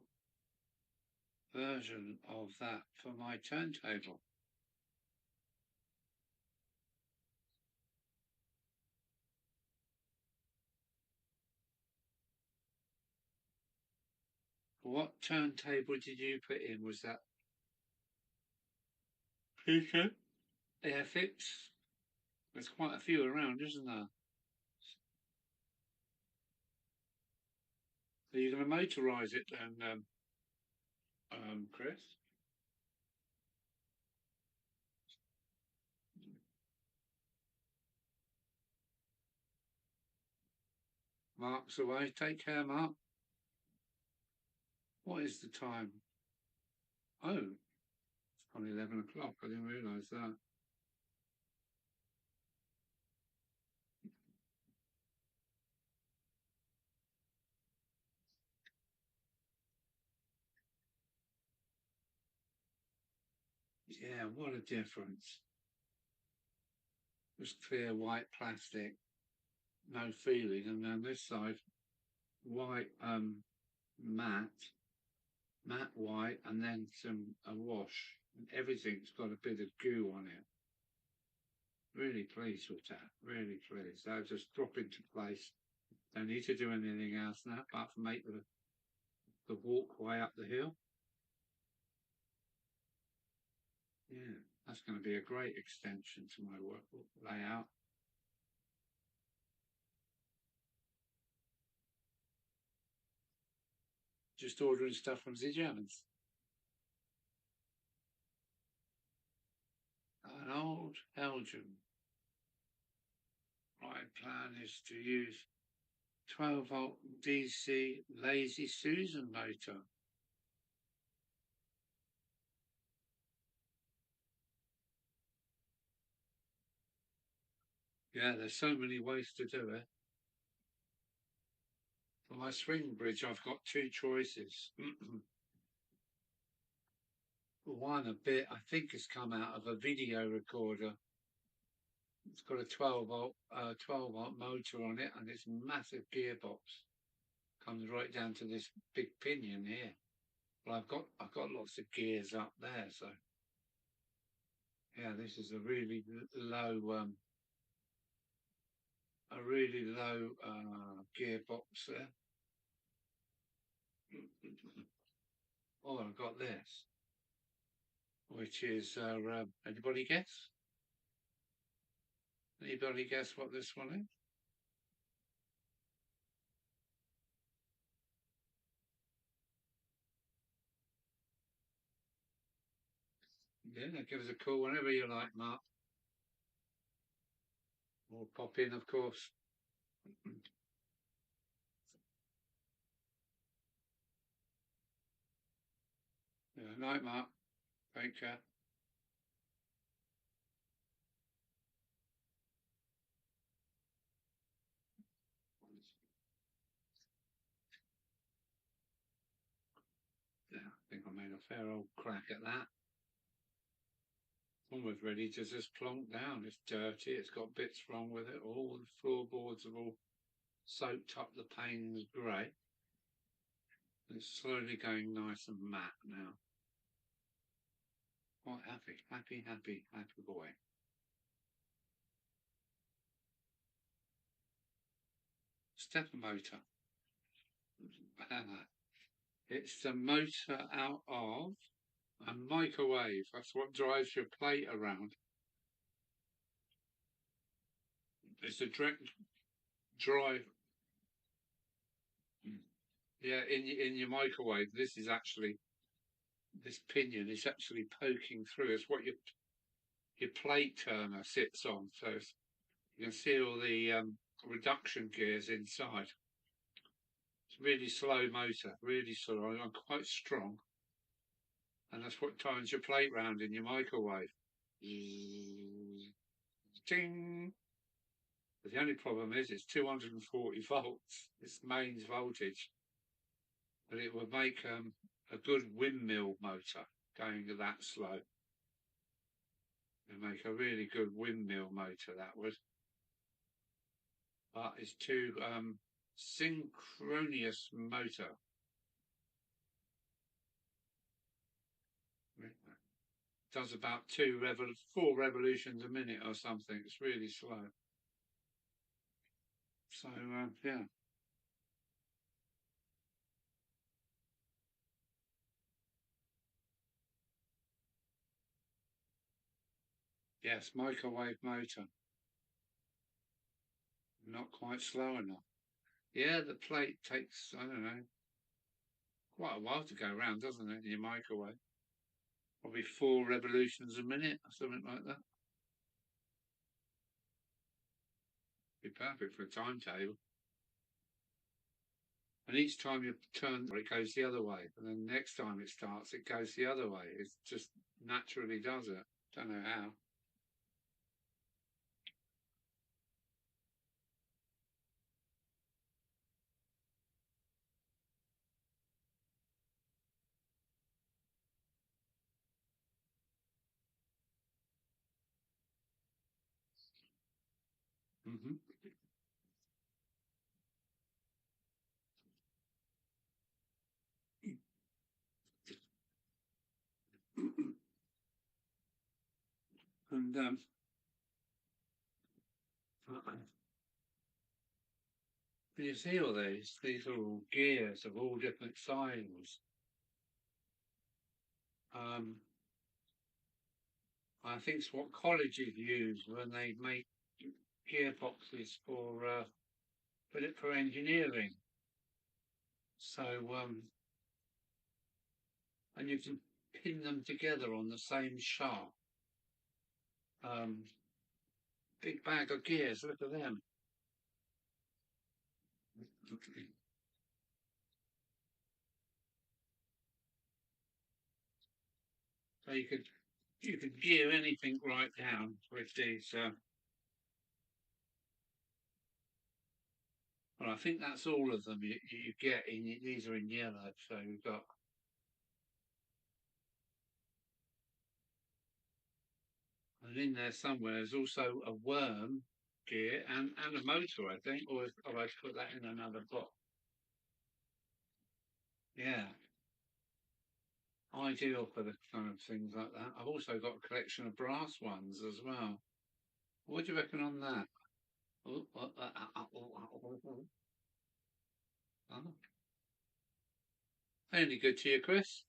version of that for my turntable. What turntable did you put in? Was that Peter? Airfix? There's quite a few around, isn't there? Are you going to motorise it then, Chris? Mark's away. Take care, Mark. What is the time? Oh, it's only 11 o'clock. I didn't realise that. Yeah, what a difference. Just clear white plastic, no feeling, and then this side, white matte white, and then a wash. And everything's got a bit of goo on it. Really pleased with that. Really pleased. They'll just drop into place. Don't need to do anything else now, apart from make the walkway up the hill. Yeah, that's going to be a great extension to my work layout. Just ordering stuff from the Germans. An old Belgium. My plan is to use 12-volt DC Lazy Susan motor. Yeah, there's so many ways to do it. For my swing bridge, I've got two choices. One a bit, I think, has come out of a video recorder. It's got a 12-volt motor on it, and it's a massive gearbox. Comes right down to this big pinion here. Well, I've got lots of gears up there, so yeah, this is a really low gearbox there. Oh, I've got this, which is anybody guess? Anybody guess what this one is? Yeah, give us a call whenever you like, Mark. Or pop in, of course. Yeah, night, Mark. Take care. Yeah, I think I made a fair old crack at that. Almost ready to just plonk down. It's dirty. It's got bits wrong with it. All the floorboards have all soaked up. The panes grey. It's slowly going nice and matte now. Quite happy, happy boy. Stepper motor. It's the motor out of a microwave. That's what drives your plate around. It's a direct drive. Yeah, in your microwave. This is actually this pinion is actually poking through. It's what your plate turner sits on. So you can see all the reduction gears inside. It's a really slow motor, really slow. I'm quite strong, and that's what turns your plate round in your microwave. Ding. But the only problem is it's 240 volts. It's mains voltage, but it would make a good windmill motor going that slow. It'd make a really good windmill motor, that would. But it's too synchronous motor. Does about 4 revolutions a minute or something. It's really slow. So yeah. Yes, microwave motor. Not quite slow enough. Yeah, the plate takes, I don't know, quite a while to go round, doesn't it, in your microwave? Probably 4 revolutions a minute or something like that. Be perfect for a timetable. And each time you turn, it goes the other way. And then next time it starts, it goes the other way. It just naturally does it. Don't know how. Mm-hmm. And you see all these are all gears of all different sizes. Um, I think it's what colleges use when they make gearboxes for engineering. So and you can pin them together on the same shaft. Um, big bag of gears. Look at them. So you could gear anything right down with these. Well, I think that's all of them you get in. These are in yellow, so you've got. And in there somewhere there's also a worm gear and a motor, I think, or have I put that in another box? Yeah, ideal for the kind of things like that. I've also got a collection of brass ones as well. What do you reckon on that? Oh, oh. Any good to you, Chris?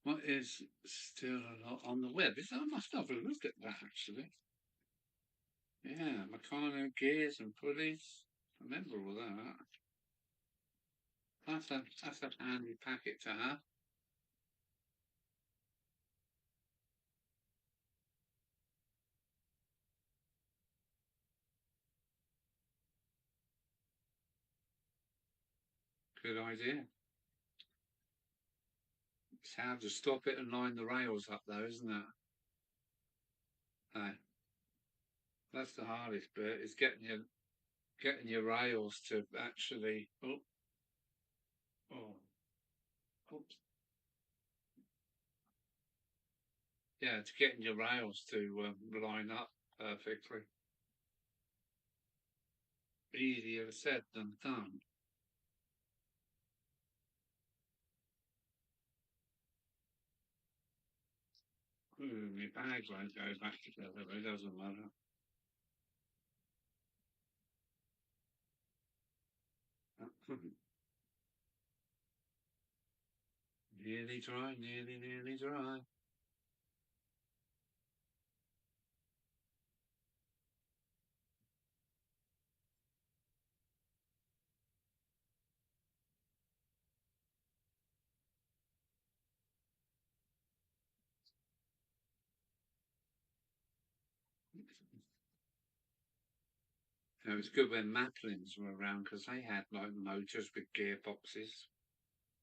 What is still on the web? I must have a look at that actually. Yeah, Meccano gears and pulleys. I remember all that. That's a handy packet to have. Good idea. It's how to stop it and line the rails up though, isn't it? Hey, that's the hardest bit, is getting your rails to actually oh, Oops. Yeah, to getting your rails to line up perfectly. Easier said than done. Ooh, my bag won't go back together, but it doesn't matter. Nearly dry, nearly dry. It was good when Maplins were around because they had like motors with gearboxes,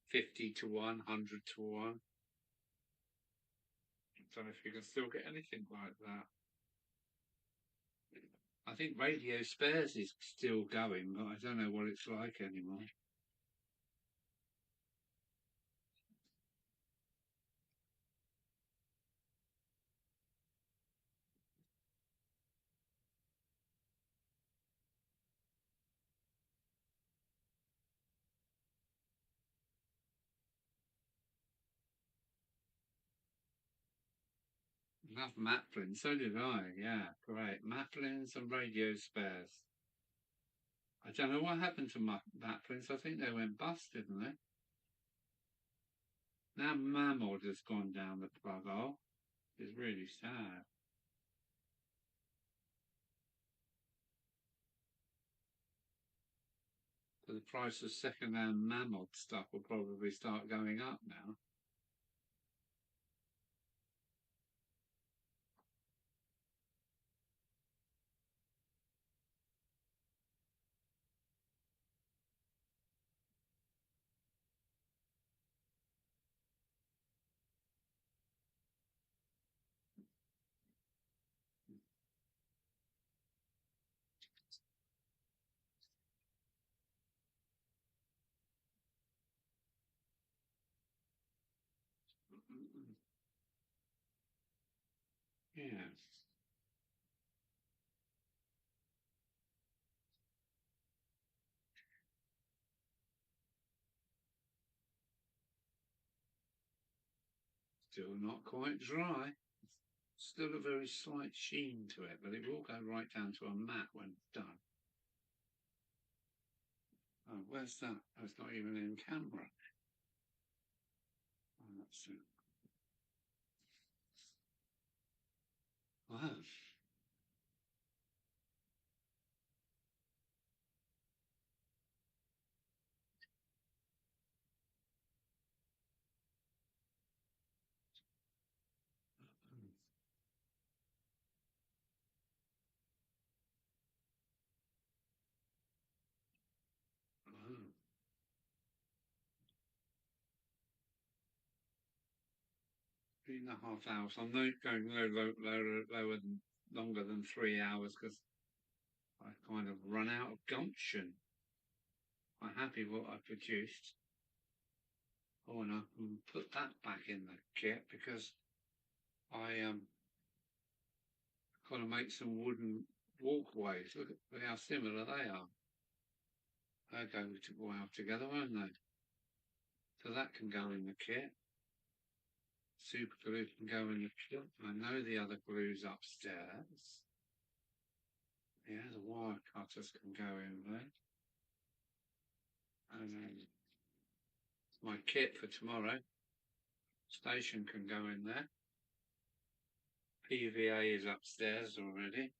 50 to 1, 100 to 1. I don't know if you can still get anything like that. I think Radio Spares is still going, but I don't know what it's like anymore. Love Maplin, so did I. Yeah, great. Maplins and Radio Spares. I don't know what happened to Maplins. I think they went bust, didn't they? Now Mammoth has gone down the plug hole. It's really sad. So the price of second-hand Mammoth stuff will probably start going up now. Yeah. Still not quite dry. Still a very slight sheen to it, but it will go right down to a matte when it's done. Oh, where's that? Oh, it's not even in camera. Oh, that's it. Wow. Wow. 3.5 hours. I'm not going lower than longer than 3 hours because I kind of run out of gumption. I'm happy what I produced. Oh, and I can put that back in the kit because I got to make some wooden walkways. Look at how similar they are. They go well together, won't they? So that can go in the kit. Super glue can go in the kit. I know the other glue's upstairs. Yeah, the wire cutters can go in there. And then my kit for tomorrow. Station can go in there. PVA is upstairs already.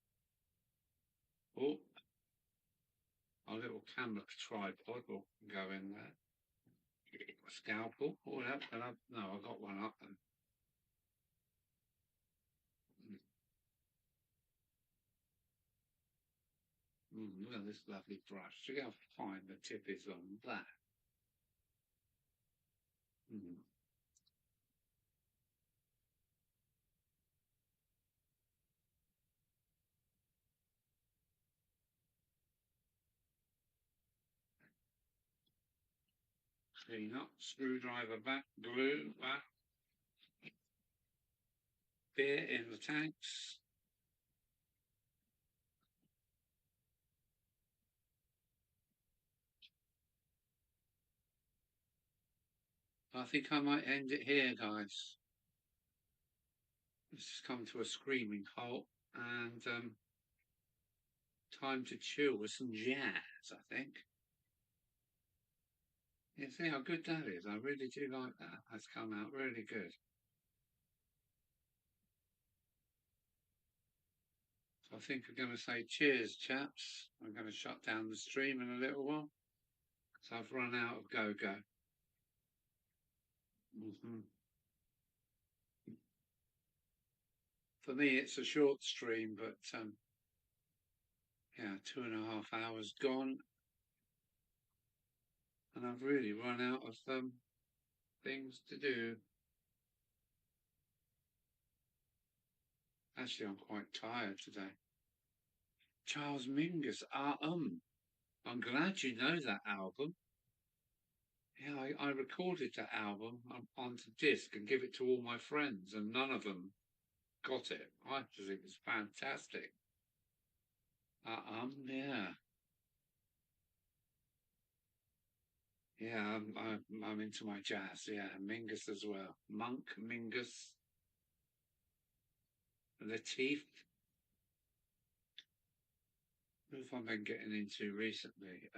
Oh, our little camera tripod will go in there. Scalpel. Oh, no, I got one up then. Look at this lovely brush. Look how fine the tip is on that. Mm. Clean up, screwdriver back, glue back, beer in the tanks. I think I might end it here, guys. This has come to a screaming halt, and time to chill with some jazz, I think. You see how good that is? I really do like that. That's come out really good. So I think we're going to say cheers, chaps. I'm going to shut down the stream in a little while. So I've run out of go-go. For me, it's a short stream, but yeah, 2.5 hours gone. And I've really run out of things to do. Actually, I'm quite tired today. Charles Mingus, I'm glad you know that album. Yeah, I recorded that album onto disc and give it to all my friends, and none of them got it. I just think it's fantastic. Yeah. Yeah, I'm into my jazz. Yeah, Mingus as well. Monk, Mingus, Latif. Who have I been getting into recently?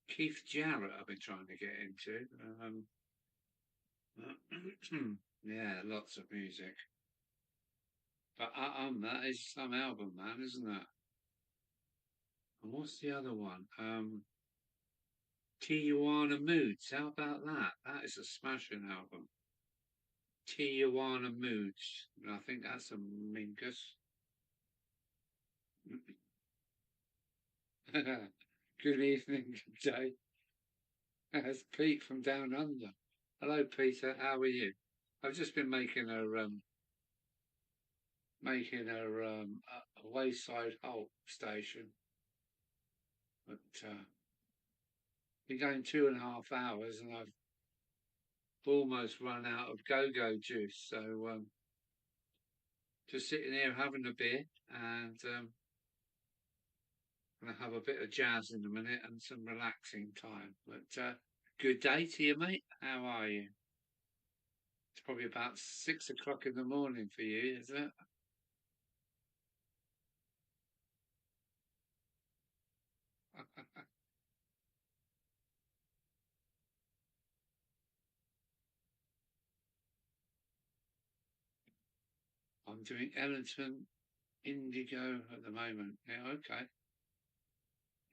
Keith Jarrett I've been trying to get into. Yeah, lots of music. But that is some album, man, isn't that? And what's the other one? Tijuana Moods. How about that? That is a smashing album. Tijuana Moods. I think that's a Mingus. Good evening, good day. It's Pete from Down Under. Hello, Peter. How are you? I've just been making a wayside halt station, but been going 2.5 hours, and I've almost run out of go-go juice. So just sitting here having a beer, and gonna have a bit of jazz in a minute and some relaxing time. But good day to you, mate. How are you? It's probably about 6 o'clock in the morning for you, is it? I'm doing Ellington Indigo at the moment. Yeah, okay.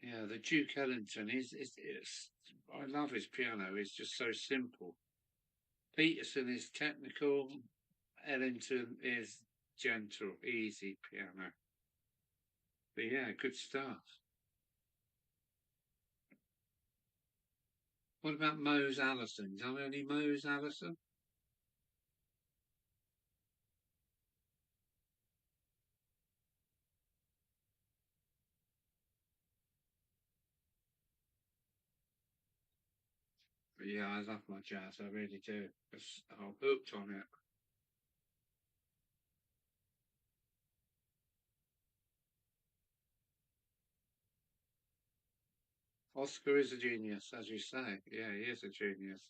Yeah, the Duke Ellington is I love his piano. It's just so simple. Peterson is technical. Ellington is gentle, easy piano. But yeah, good stuff. What about Mose Allison? Do you know any Mose Allison? But yeah, I love my jazz. I really do. I'm hooked on it. Oscar is a genius, as you say. Yeah, he is a genius.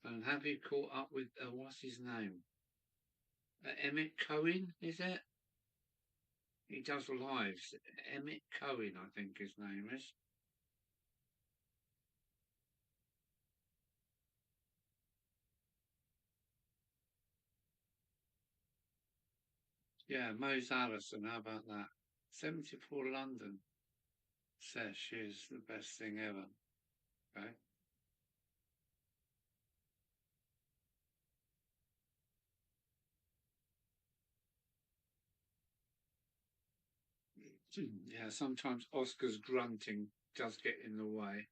And have you caught up with what's his name? Emmett Cohen, is it? He does lives. Emmett Cohen, I think his name is. Yeah, Mose Allison. How about that? 74 London says she's the best thing ever. Okay. Yeah, sometimes Oscar's grunting does get in the way.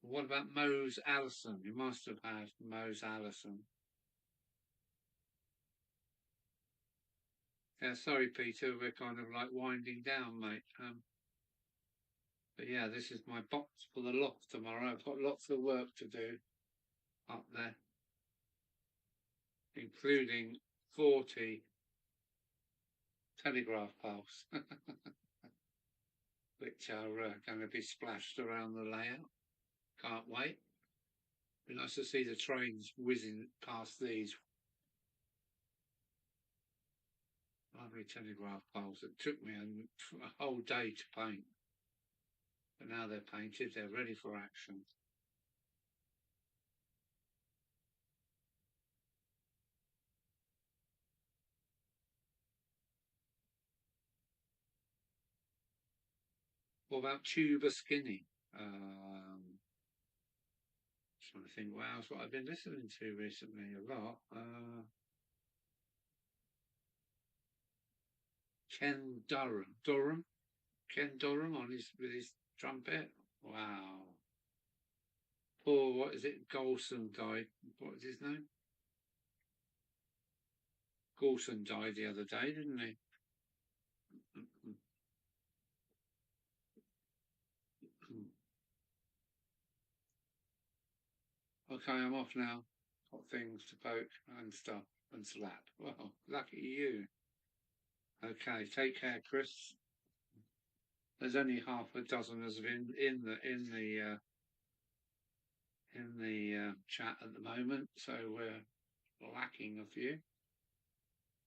What about Mose Allison? You must have had Mose Allison. Yeah, sorry, Peter, we're kind of like winding down, mate. But yeah, this is my box for the loft tomorrow. I've got lots of work to do up there, including 40 telegraph poles, which are going to be splashed around the layout. Can't wait. Be nice to see the trains whizzing past these. Lovely telegraph poles. It took me a whole day to paint. But now they're painted, they're ready for action. What about Tuba Skinny? Trying to think, wow, that's what I've been listening to recently a lot. Ken Durham, Ken Durham with his trumpet. Wow. Poor, what is it? Golson died. What was his name? Golson died the other day, didn't he? Okay, I'm off now. Got things to poke and stuff and slap. Well, lucky you. Okay, take care, Chris. There's only half a dozen of us in the chat at the moment, so we're lacking a few.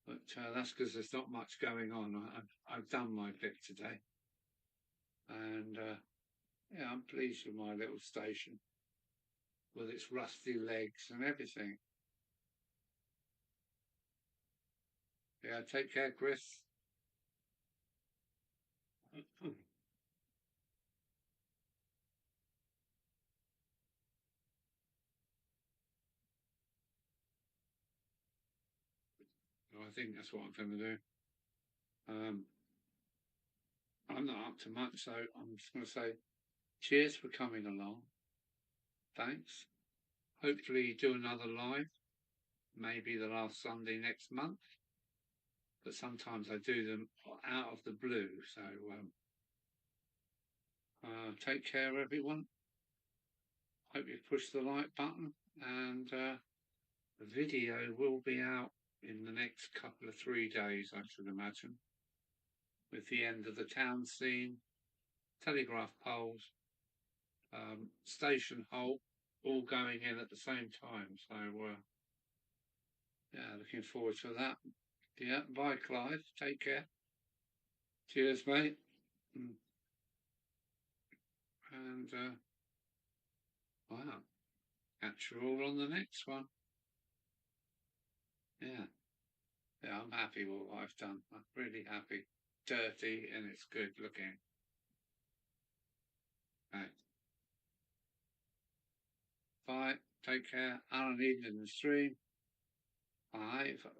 But that's because there's not much going on. I've done my bit today, and yeah, I'm pleased with my little station with its rusty legs and everything. Yeah, take care, Chris. I think that's what I'm going to do. I'm not up to much, so I'm just going to say cheers for coming along. Thanks. Hopefully do another live, maybe the last Sunday next month. But sometimes I do them out of the blue. So take care, everyone. Hope you push the like button, and the video will be out in the next couple of 3 days, I should imagine, with the end of the town scene, telegraph poles, station halt, all going in at the same time. So yeah, looking forward to that. Yeah, bye, Clive. Take care. Cheers, mate. And wow, catch you all on the next one. Yeah, yeah, I'm happy with what I've done. I'm really happy. Dirty and it's good looking. Okay. Bye. Take care. Alan Evening the stream. Bye.